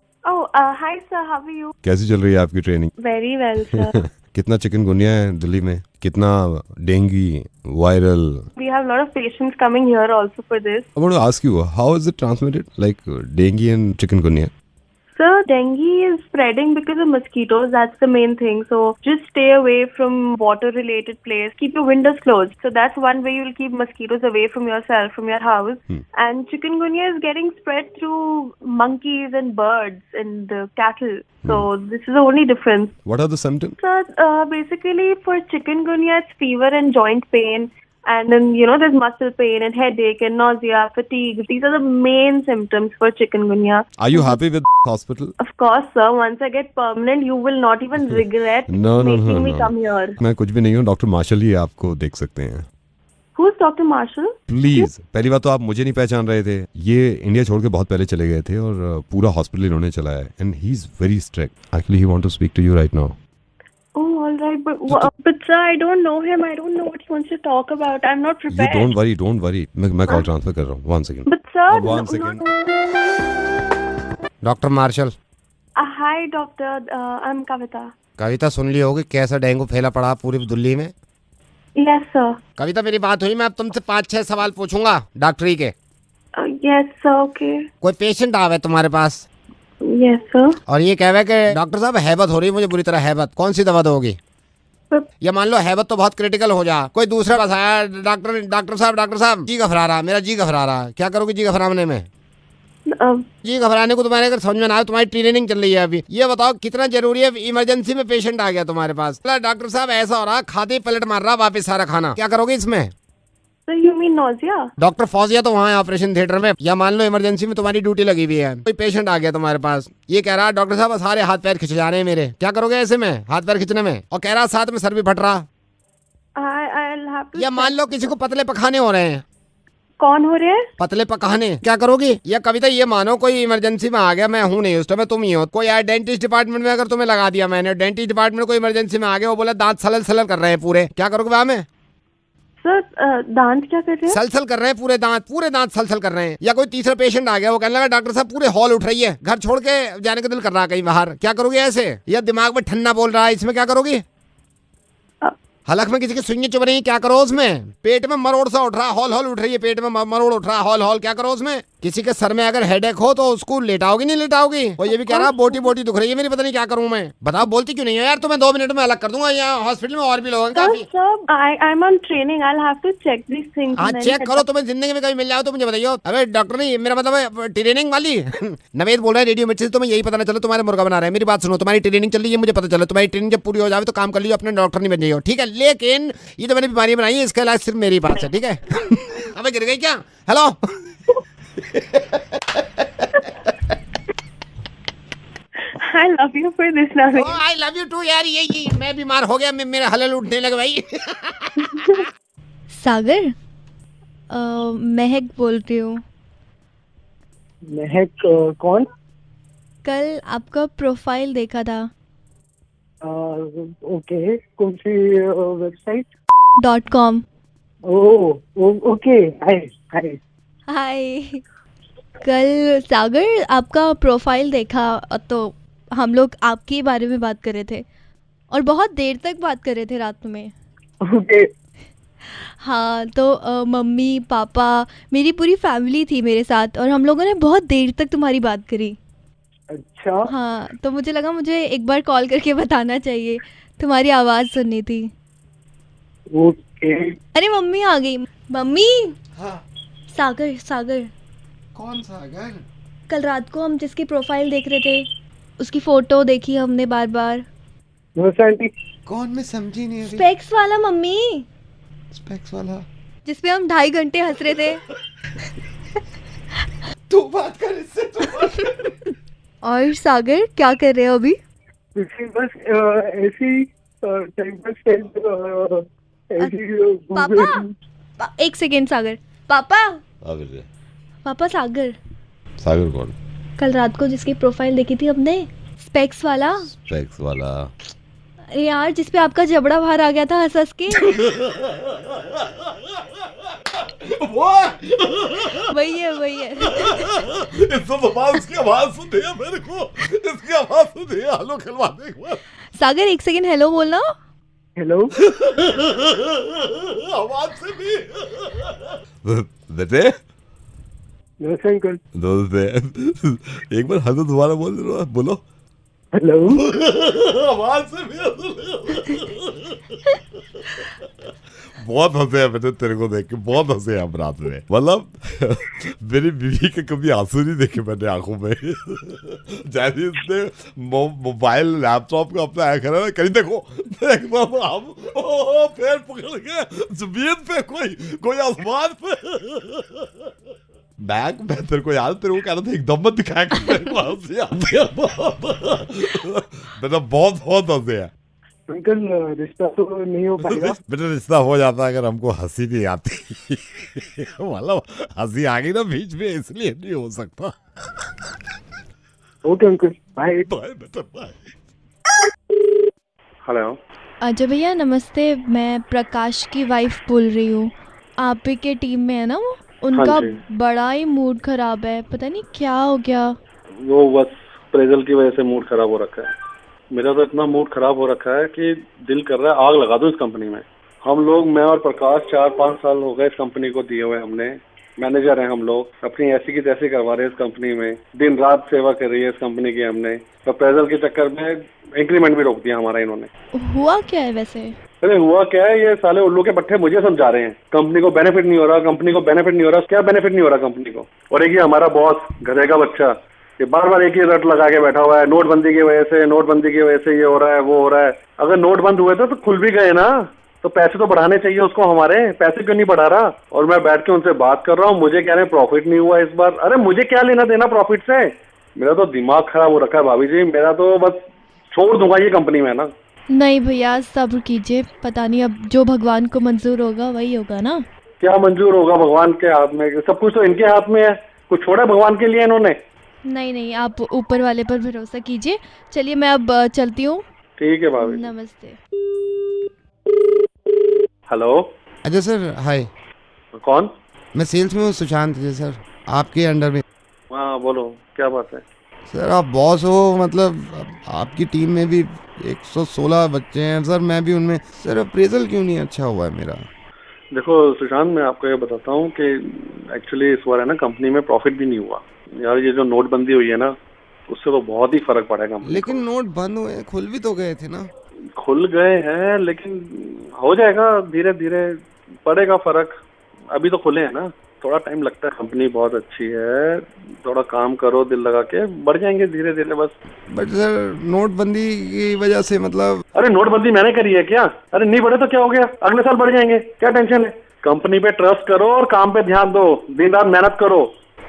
Hi sir, how are you? कैसी चल रही है आपकी ट्रेनिंग? Very well sir. कितना चिकनगुनिया है दिल्ली में, कितना dengue, viral? We have a lot of patients coming here also for this. I want to ask you, how is it transmitted, like dengue and chikungunya? So dengue is spreading because of mosquitoes. That's the main thing. So just stay away from water-related place. Keep your windows closed. So that's one way you'll keep mosquitoes away from yourself, from your house. And chikungunya is getting spread through monkeys and birds and the cattle. So this is the only difference. What are the symptoms? So basically for chikungunya, it's fever and joint pain. And then, there's muscle pain and headache and nausea, fatigue. These are the main symptoms for chikungunya. Are you happy with hospital? Of course, sir. Once I get permanent, you will not even regret making me come here. मैं कुछ भी नहीं हूँ, doctor martial ही आपको देख सकते हैं. Who's Dr. Marshall? Please, पहली बात तो आप मुझे नहीं पहचान रहे थे. ये इंडिया छोड़ के बहुत पहले चले गए थे और पूरा हॉस्पिटल इन्होंने चलाया. And he is very strict. Actually he want to speak to you right now. Oh, all right, but sir, I don't know him. I don't know what he wants to talk about. I'm not prepared. You don't worry. मैं call transfer कर रहा हूँ. One second. But sir, one second. Doctor Marshall. Hi, doctor. I'm Kavita. Kavita, सुन ली होगी कैसा dengue फैला पड़ा पूरी दिल्ली में. Yes, sir. कविता, मेरी बात हुई. मैं अब तुमसे 5-6 सवाल पूछूंगा डॉक्टरी के. Yes, sir. Okay. कोई पेशेंट आवे तुम्हारे पास. Yes, sir. और ये कह रहे कि डॉक्टर साहब हैबत हो रही है मुझे बुरी तरह. हैबत कौन सी दवा दोगी? या मान लो हैबत तो बहुत क्रिटिकल हो जा, कोई दूसरा बस आया, डॉक्टर साहब जी घबरा रहा, मेरा जी घबरा रहा. क्या करोगे जी घबराने में? जी घबराने को तुम्हारे अगर समझ में ना आए, तुम्हारी ट्रेनिंग चल रही है अभी. ये बताओ कितना जरूरी है. इमरजेंसी में पेशेंट आ गया तुम्हारे पास. डॉक्टर साहब ऐसा हो रहा, खाते ही पलट मार रहा वापिस सारा खाना. क्या करोगे इसमें? So you mean nausea? Doctor Fauzia तो वहाँ है ऑपरेशन थिएटर में. या मान लो इमरजेंसी में तुम्हारी ड्यूटी लगी हुई है, कोई पेशेंट आ गया तुम्हारे पास, ये कह रहा डॉक्टर साहब सारे हाथ पैर खिंच जा रहे हैं मेरे. क्या करोगे ऐसे में हाथ पैर खिंचने में? और कह रहा साथ में सर भी फट रहा. I'll have to. या मान लो किसी को पतले पखाने हो रहे हैं. कौन हो रहे हैं? पतले पकाने. क्या करोगी? या कविता ये मानो कोई इमरजेंसी में आ गया, मैं हूँ नहीं उस टाइम, तुम ही हो. कोई यार डेंटिस्ट डिपार्टमेंट में अगर तुम्हें लगा दिया मैंने, डेंटिस्ट डिपार्टमेंट कोई इमरजेंसी में आ गया, वो बोला दांत सलल कर रहे हैं पूरे. क्या करोगे वहाँ में? सर दांत क्या कर रहे हैं? सलसल कर रहे हैं पूरे दांत सलसल कर रहे हैं. या कोई तीसरा पेशेंट आ गया, वो कहने लगा डॉक्टर साहब पूरे हॉल उठ रही है, घर छोड़ के जाने का दिल कर रहा है कहीं बाहर. क्या करोगे ऐसे? या दिमाग में ठन्ना बोल रहा है, इसमें क्या करोगी? हलक में किसी की सुइयां चुभ रही है, क्या करो उसमें? पेट में मरोड़ सा उठ रहा, हॉल उठ रही है, पेट में मरोड़ उठ रहा, हॉल. क्या करो उसमें? किसी के सर में अगर हेडेक हो तो उसको लेटाओगी नहीं लेटाओगी? और ये भी कह रहा बोटी दुख रही है मेरी, पता नहीं क्या करूं मैं. बताओ बोलती क्यों नहीं है यार? तो मैं 2 मिनट में अलग कर दूंगा. यहाँ हॉस्पिटल में और भी लोग हैं काफी. I'm on training. I'll have to check these things. हाँ चेक करो. तुम्हें जिंदगी में कभी मिल जाओ तो मुझे बताइए. अबे डॉक्टर नहीं, मेरा मतलब है ट्रेनिंग वाली. नवेद बोल रहा है रेडियो मिर्ची से. तुम्हें यही पता ना चलो तुम्हारे मुर्गा बना रहे हैं. मेरी बात सुनो, तुम्हारी ट्रेनिंग चल रही है, मुझे पता चलो. तुम्हारी ट्रेनिंग जब पूरी हो जाए तो काम कर लीजिए, अपने डॉक्टर नहीं बन जाइए, ठीक है? लेकिन ये तो मैंने बीमारी बनाई है, इसका इलाज सिर्फ मेरी बात है, ठीक है? अबे गिर गई क्या? Hello. I love you for this now. Oh, I love you too यार. ये मैं बीमार हो गया, मेरे हलल उठने लगे भाई. सागर, महक बोल रही हूँ. महक कौन? कल आपका प्रोफाइल देखा था. ओके, कौन सी वेबसाइट? .com. ओके. हाय. हाय. कल सागर आपका प्रोफाइल देखा तो हम लोग आपके बारे में बात कर रहे थे और बहुत देर तक बात कर रहे थे रात में. ओके. हाँ, तो मम्मी पापा मेरी पूरी फैमिली थी मेरे साथ और हम लोगों ने बहुत देर तक तुम्हारी बात करी. अच्छा. हाँ, तो मुझे लगा मुझे एक बार कॉल करके बताना चाहिए, तुम्हारी आवाज़ सुननी थी. ओके. अरे मम्मी आ गई. मम्मी. हाँ. सागर. कौन सागर? कल रात को हम जिसकी प्रोफाइल देख रहे थे उसकी फोटो देखी हमने बार बार. कौन? मैं समझी नहीं. स्पेक्स वाला मम्मी. स्पेक्स वाला जिसपे हम 2.5 घंटे हंस रहे थे. तू बात कर इससे. और सागर क्या कर रहे हो अभी? बस ऐसी टाइम पास. पापा एक सेकेंड. सागर पापा सागर कौन? कल रात को जिसकी प्रोफाइल देखी थी हमने, स्पेक्स वाला. अरे यार, जिसपे आपका जबड़ा बाहर आ गया था हंस हंस के. वही है. इसकी आवाज सुन दिया मेरे को. इसकी आवाज सुन दिया. हेलो खिलवा दे एक बार. सागर एक सेकेंड हेलो बोलना. हेलो. आवाज से भी. बेटे नमस्ते अंकल। दोस्त एक बार हेलो दोबारा बोलो। हेलो। आवाज से बहुत हंसे हैं मैंने तेरे को देख के, बहुत हंसे हैं हम रात में। मतलब मेरी बीवी के कभी आंसू नहीं देखे मैंने आंखों में। जैसे इसने मोबाइल लैपटॉप को अपना आया करा कहीं देखो एक बार हम पैर पकड़ के जमीन पे कोई आसमान पे बैग में तेरे को याद तेरे को कह रहा था एकदम मत दिखाया कि मेरे को हंसी आती है। मतलब बहुत हंसे हैं अंकल। रिश्ता तो नहीं हो पाएगा। बेटा रिश्ता हो जाता है अगर हमको हंसी नहीं आती। मतलब हंसी आ गई ना बीच में इसलिए नहीं हो सकता। ओके अंकल, बाय बाय बेटा बाय। हेलो। अजय भैया नमस्ते, मैं प्रकाश की वाइफ बोल रही हूँ। आप ही के टीम में है ना वो? उनका हाँ जी। बड़ा ही मूड खराब है, पता नहीं क्या हो गया। वो बस अप्रेजल की वजह से मूड खराब हो रखा है। मेरा तो इतना मूड खराब हो रखा है कि दिल कर रहा है आग लगा दूं इस कंपनी में। हम लोग, मैं और प्रकाश 4-5 साल हो गए इस कंपनी को दिए हुए। हमने मैनेजर हैं हम लोग, अपनी ऐसी की तैसी करवा रहे हैं इस कंपनी में, दिन रात सेवा कर रही है इस कंपनी की। हमने अप्रेजल के चक्कर में इंक्रीमेंट भी रोक दिया हमारा इन्होंने। हुआ क्या है वैसे? अरे हुआ क्या है, ये साले उल्लू के पट्टे मुझे समझा रहे हैं। कंपनी को बेनिफिट नहीं हो रहा, कंपनी को बेनिफिट नहीं हो रहा। क्या बेनिफिट नहीं हो रहा कंपनी को? और एक ये हमारा बॉस गधे का बच्चा, ये बार बार एक ही रट लगा के बैठा हुआ है, नोटबंदी की वजह से ये हो रहा है वो हो रहा है। अगर नोट बंद हुए तो खुल भी गए ना, तो पैसे तो बढ़ाने चाहिए उसको, हमारे पैसे क्यों नहीं बढ़ा रहा? और मैं बैठ के उनसे बात कर रहा हूँ, मुझे कह रहे हैं प्रॉफिट नहीं हुआ इस बार। अरे मुझे क्या लेना देना प्रॉफिट से? मेरा तो दिमाग खराब हो रखा है भाभी जी। मेरा तो बस छोड़ दूंगा ये कंपनी में ना। नहीं भैया सब्र कीजिए, पता नहीं अब जो भगवान को मंजूर होगा वही होगा ना। क्या मंजूर होगा भगवान के हाथ में? सब कुछ तो इनके हाथ में है। कुछ छोड़ा भगवान के लिए इन्होंने? नहीं आप ऊपर वाले पर भरोसा कीजिए। चलिए मैं अब चलती हूँ। ठीक है भाभी। नमस्ते। Hello Ajay sir hi. कौन? मैं सेल्स में हूँ, सुशांत अजय सर, आपके अंडर में। हाँ बोलो क्या बात है? सर आप बॉस हो, मतलब आपकी टीम में भी 116 बच्चे हैं सर, मैं भी उनमें। सर अप्रेजल क्यों नहीं अच्छा हुआ है मेरा? देखो सुशांत, मैं आपको ये बताता हूँ कि एक्चुअली इस बार है ना कंपनी में प्रॉफिट भी नहीं हुआ यार। ये जो नोटबंदी हुई है ना, उससे तो बहुत ही फर्क पड़ा है कंपनी। लेकिन नोट बंद हुए, खुल भी तो गए थे ना। खुल गए हैं लेकिन हो जाएगा, धीरे धीरे पड़ेगा फर्क। अभी तो खुले हैं ना, थोड़ा टाइम लगता है। कंपनी बहुत अच्छी है, थोड़ा काम करो दिल लगा के, बढ़ जाएंगे धीरे धीरे बस। बट सर नोटबंदी की वजह से मतलब। अरे नोटबंदी मैंने करी है क्या? अरे नहीं बढ़े तो क्या हो गया, अगले साल बढ़ जाएंगे, क्या टेंशन है? कंपनी पे ट्रस्ट करो और काम पे ध्यान दो, दिन रात मेहनत करो।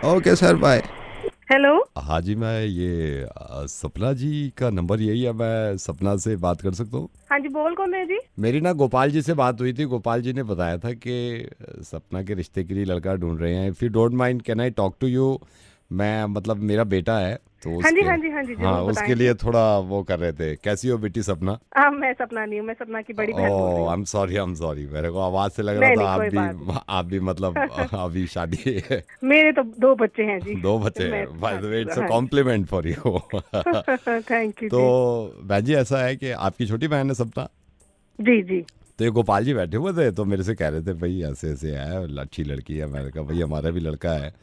Okay sir bye. हेलो। हाँ जी, मैं ये सपना जी का नंबर यही है, मैं सपना से बात कर सकता हूँ? हाँ जी, बोल कौन है जी? मेरी ना गोपाल जी से बात हुई थी। गोपाल जी ने बताया था कि सपना के रिश्ते के लिए लड़का ढूंढ रहे हैं। If you don't mind can I talk to you? मैं मतलब मेरा बेटा है तो हाँ जी हाँ उसके लिए थोड़ा वो कर रहे थे। कैसी हो बेटी सपना? मैं सपना नहीं हूँ, मैं सपना की बड़ी बहन बोल रही हूँ। आई एम सॉरी मेरे को आवाज से लग रहा था आप भी मतलब अभी शादी है। मेरे तो 2 बच्चे हैं जी। 2 बच्चे हैं। By the way it's a compliment for you. Thank you. तो बहन जी ऐसा है कि आपकी छोटी बहन है सपना? जी। तो ये गोपाल जी बैठे हुए थे तो मेरे से कह रहे थे भाई ऐसे ऐसे है, अच्छी लड़की है। मैंने कहा भाई हमारा भी लड़का है।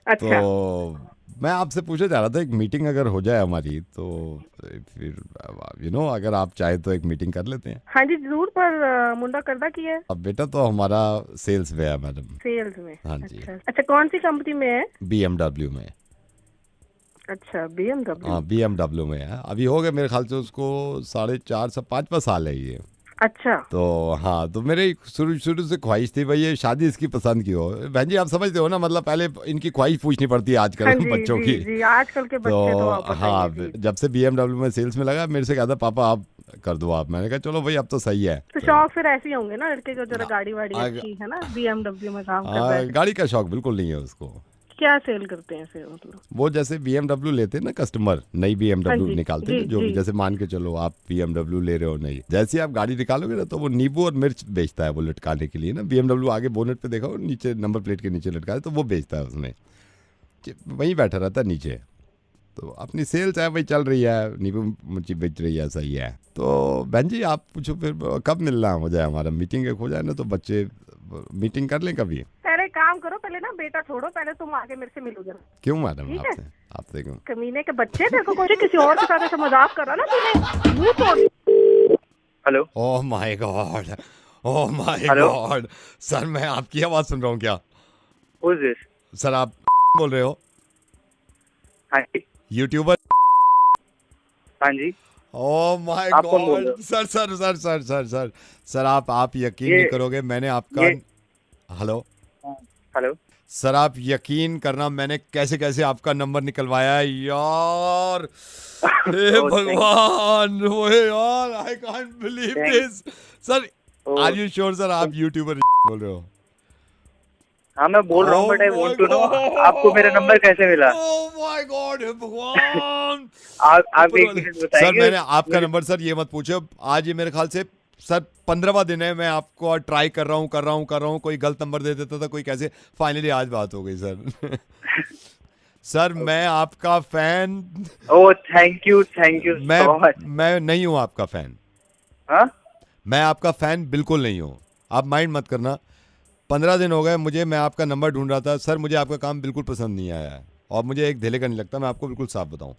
अच्छा। तो मैं आपसे पूछना चाह रहा था, एक मीटिंग अगर हो जाए हमारी तो फिर अगर आप चाहे तो एक मीटिंग कर लेते हैं। हाँ जी जरूर, पर मुंडा करदा की है? अब बेटा तो हमारा सेल्स में है मैडम। सेल्स में? हाँ जी। अच्छा कौन सी कंपनी में है? BMW में। अच्छा BMW। हाँ BMW में है। अभी हो गए मेरे ख्याल से उसको 4.5 से 5 साल है ये। अच्छा। तो हाँ, तो मेरे शुरू से ख्वाहिश थी भाई ये शादी इसकी पसंद की हो। बहन जी आप समझते हो ना, मतलब पहले इनकी ख्वाहिश पूछनी पड़ती है आजकल। हाँ जी, बच्चों की। जी, आजकल के बच्चे तो हाँ, जब से BMW में सेल्स में लगा मेरे से कहता पापा आप कर दो आप। मैंने कहा चलो भाई अब तो सही है। तो शौक फिर ऐसे ही होंगे ना लड़के को, जरा गाड़ी वाड़ी अच्छी है ना, BMW में काम कर रहा है। गाड़ी का शौक बिल्कुल नहीं है उसको। क्या सेल करते हैं फिर मतलब? वो जैसे BMW लेते हैं ना कस्टमर, नई BMW निकालते हैं जो भी, जैसे मान के चलो आप BMW ले रहे हो नई, जैसे आप गाड़ी निकालोगे ना तो वो नींबू और मिर्च बेचता है वो लटकाने के लिए ना। BMW आगे बोनेट पे देखा, नीचे नंबर प्लेट के नीचे लटका है तो वो बेचता है उसमें, वहीं बैठा रहता है नीचे। तो अपनी सेल्स है भाई चल रही है, नींबू मिर्ची बेच रही है, सही है। तो बहन जी आप पूछो फिर कब मिलना हो जाए हमारा, मीटिंग एक हो जाए ना तो बच्चे मीटिंग कर लें कभी। अरे काम करो पहले ना, बेटा छोड़ो, पहले तुम आगे मेरे से मिलो जरा। क्यों मैडम? ठीक है? आपसे क्यों? कमीने के बच्चे, तेरे को कुछ किसी और के साथ ऐसा मजाक करा ना तूने, मुंह तोड़। Hello. Oh my God, oh my hello? God, sir मैं आपकी आवाज सुन रहा हूँ क्या? Who is this? सर आप बोल रहे हो? हाँ जी। यूट्यूबर? हाँ जी। ओह माय आप कौन बोल रहे गॉड, हो? Sir sir sir sir sir sir sir आप यकीन नहीं करोगे, मैंने आपका हेलो हेलो सर, आप यकीन करना मैंने कैसे कैसे आपका नंबर निकलवाया है यार। हे भगवान, ओए यार, I can't believe this. Sir are you sure sir आप यूट्यूबर बोल रहे हो? हाँ मैं बोल रहा हूँ, but I want to know आपको मेरा नंबर कैसे मिला? ओह माय गॉड, हे भगवान। आप एक मिनट बताइए। सर मैंने आपका नंबर, सर ये मत पूछो, आज ये मेरे ख्याल से सर 15वां दिन है मैं आपको ट्राई कर रहा हूँ, कोई गलत नंबर दे देता था, कोई कैसे, फाइनली आज बात हो गई सर। सर मैं आपका fan. Oh thank you so much. मैं नहीं हूँ आपका फैन। हाँ? मैं आपका फैन बिल्कुल नहीं हूँ, आप माइंड मत करना। 15 दिन हो गए मुझे, मैं आपका नंबर ढूंढ रहा था सर, मुझे आपका काम बिल्कुल पसंद नहीं आया है और मुझे एक धेले का नहीं लगता, मैं आपको बिल्कुल साफ बताऊं।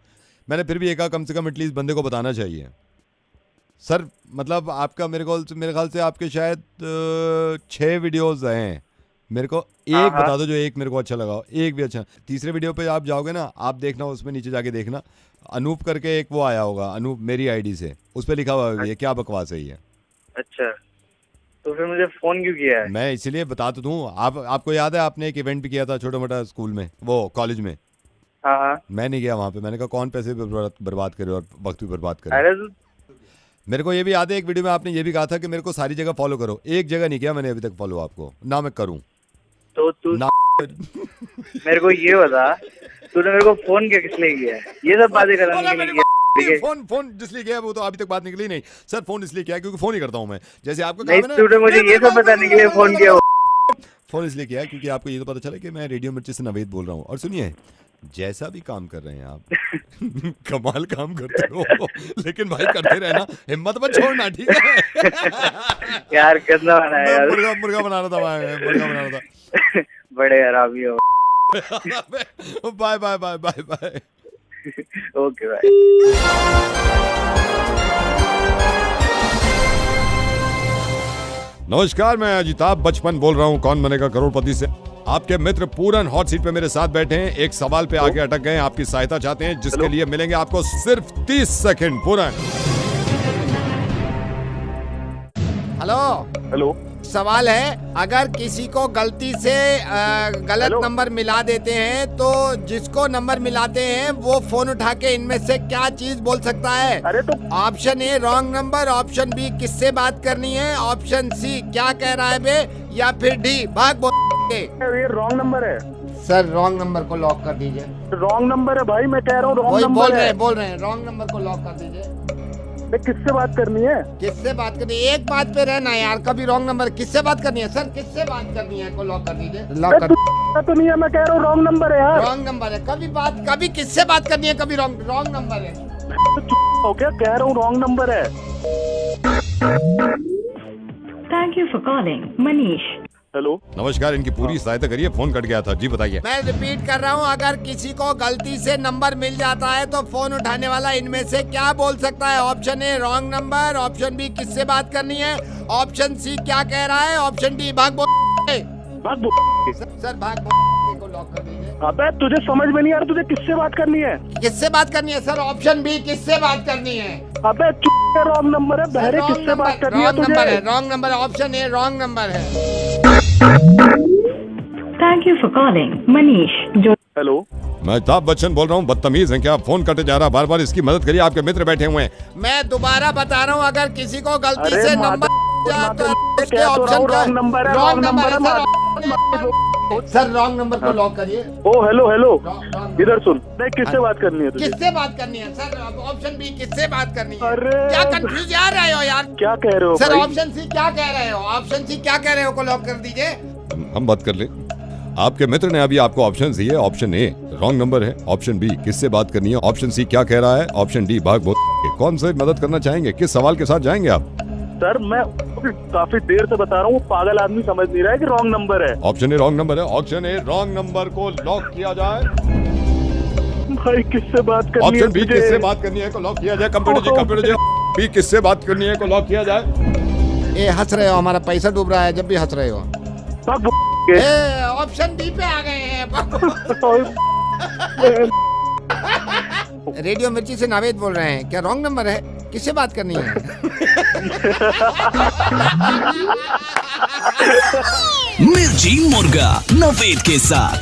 मैंने फिर भी कम से कम एटलीस्ट बंदे को बताना चाहिए सर। मतलब आपका मेरे ख्याल से आपके शायद 6 वीडियोस हैं, मेरे को एक बता दो जो एक मेरे को अच्छा लगा हो, एक भी अच्छा। तीसरे वीडियो पे आप जाओगे ना, आप देखना, उसमें नीचे जाके देखना, अनूप करके एक वो आया होगा, अनूप मेरी आईडी से, उस पर लिखा हुआ है क्या बकवास है ये। अच्छा तो फिर मुझे फोन क्यों किया है? मैं इसीलिए बता तो दूं, आपको याद है आपने एक इवेंट भी किया था छोटा मोटा स्कूल में, वो कॉलेज में? हाँ। मैं नहीं गया वहाँ पे, मैंने कहा कौन पैसे बर्बाद करे और वक्त भी बर्बाद करे। मेरे को ये भी याद है एक वीडियो में आपने ये भी कहा था कि मेरे को सारी जगह फॉलो करो, एक जगह नहीं किया मैंने अभी तक फॉलो आपको, ना मैं करूँ तो तू ना। मेरे को ये बता, तूने मेरे को फोन क्या किस लिए किया है? ये सब बातें करना फोन जिसलिए किया वो तो अभी तक बात निकली नहीं सर। फोन इसलिए किया क्योंकि फोन ही करता हूँ मैं, जैसे आपको नहीं, तूने मुझे ये सब बताने के लिए फोन किया। फोन इसलिए किया क्योंकि आपको ये तो पता चला कि मैं रेडियो मिर्ची से नवेद बोल रहा हूँ। और सुनिए, जैसा भी काम कर रहे हैं आप कमाल काम करते हो, लेकिन भाई करते रहना, हिम्मत मत छोड़ना, ठीक है? यार कितना बना है यार? मुर्गा बना रहा था मैं, मुर्गा बना रहा था। बड़े हरामी हो। Bye bye bye bye bye. Okay bye. नमस्कार, मैं अजिताभ बचपन बोल रहा हूँ कौन बनेगा करोड़पति से। आपके मित्र पूरन हॉट सीट पे मेरे साथ बैठे हैं, एक सवाल पे आगे अटक गए, आपकी सहायता चाहते हैं, जिसके लिए मिलेंगे आपको सिर्फ 30 सेकंड। पूरन हेलो, सवाल है, अगर किसी को गलती से गलत नंबर मिला देते हैं तो जिसको नंबर मिलाते हैं वो फोन उठा के इनमें से क्या चीज बोल सकता है? अरे तो option A wrong number, option B किससे बात करनी है, ऑप्शन सी क्या कह रहा है बे, या फिर डी भाग बोल। ये रॉन्ग नंबर है सर, रॉन्ग नंबर को लॉक कर दीजिए। रॉन्ग नंबर है भाई, मैं कह रहा हूँ रॉन्ग नंबर है। बोल रहे हैं रॉन्ग नंबर को लॉक कर दीजिए। किससे बात करनी है? किससे बात करनी है? एक बात पे रहना यार, कभी रॉन्ग नंबर। किससे बात करनी है सर, किससे बात करनी है को लॉक कर दीजिए। लॉक कर तो नहीं है, मैं कह रहा हूँ रॉन्ग नंबर है यार। रॉन्ग नंबर है, कभी किससे बात करनी है, कभी रॉन्ग नंबर है। हो क्या, कह रहा हूँ रॉन्ग नंबर है। Thank you for calling Manish. Hello, नमस्कार, इनकी पूरी सहायता करिए, फोन कट गया था जी, बताइए। मैं रिपीट कर रहा हूँ, अगर किसी को गलती से नंबर मिल जाता है तो फोन उठाने वाला इनमें से क्या बोल सकता है? Option A wrong number, option B किससे बात करनी है, ऑप्शन सी क्या कह रहा है, ऑप्शन डी भाग बोल। सर भाग बोल को लॉक कर दीजिए। अबे तुझे समझ में नहीं आ रहा, तुझे किससे बात करनी है? किससे बात करनी है सर, ऑप्शन बी किससे बात करनी है। अबे रॉन्ग नंबर है बहरे, किससे बात करनी है तुझे? Wrong number, option A wrong number है। Thank you for calling Manish. जो हेलो, मैं अमिताभ बच्चन बोल रहा हूँ, बदतमीज हैं क्या, फोन कटे जा रहा, बार बार इसकी मदद करिए, आपके मित्र बैठे हुए हैं। मैं दोबारा बता रहा हूँ, अगर किसी को गलती से नंबर इसके ऑप्शन रॉन्ग नंबर है, रॉन्ग नंबर है सर, रॉन्ग नंबर को लॉक करिए। ओ हेलो, इधर सुन, नहीं किससे बात करनी है तुझे? किससे बात करनी है सर, ऑप्शन बी किससे बात करनी है? अरे क्या कंफ्यूज आ रहे हो यार, क्या कह रहे हो सर? भाई? ऑप्शन सी क्या कह रहे हो, ऑप्शन सी क्या कह रहे हो को लॉक कर दीजिए। हम बात कर ले, आपके मित्र ने अभी आपको ऑप्शन दिए, ऑप्शन ए रॉन्ग नंबर है, ऑप्शन बी किससे बात करनी है, ऑप्शन सी क्या कह रहा है, ऑप्शन डी भाग बोल। कौन से मदद करना चाहेंगे, किस सवाल के साथ जाएंगे आप? सर मैं काफी देर से बता रहा हूँ, वो पागल आदमी समझ नहीं रहा है कि रॉन्ग नंबर है। ऑप्शन ए रॉन्ग नंबर है, ऑप्शन ए रॉन्ग नंबर को लॉक किया जाए। भाई किससे बात करनी है? ऑप्शन बी किससे बात करनी है को लॉक किया जाए। कंप्यूटर जी बी किससे बात करनी है को लॉक किया जाए। ए हंस रहे हो, हमारा पैसा डूब रहा है जब भी हंस रहे हो। ऑप्शन बी पे आ गए हैं। रेडियो मिर्ची से नावेद बोल रहे हैं, क्या रॉन्ग नंबर है? किससे बात करनी है? मिर्ची मुर्गा नवेद के साथ।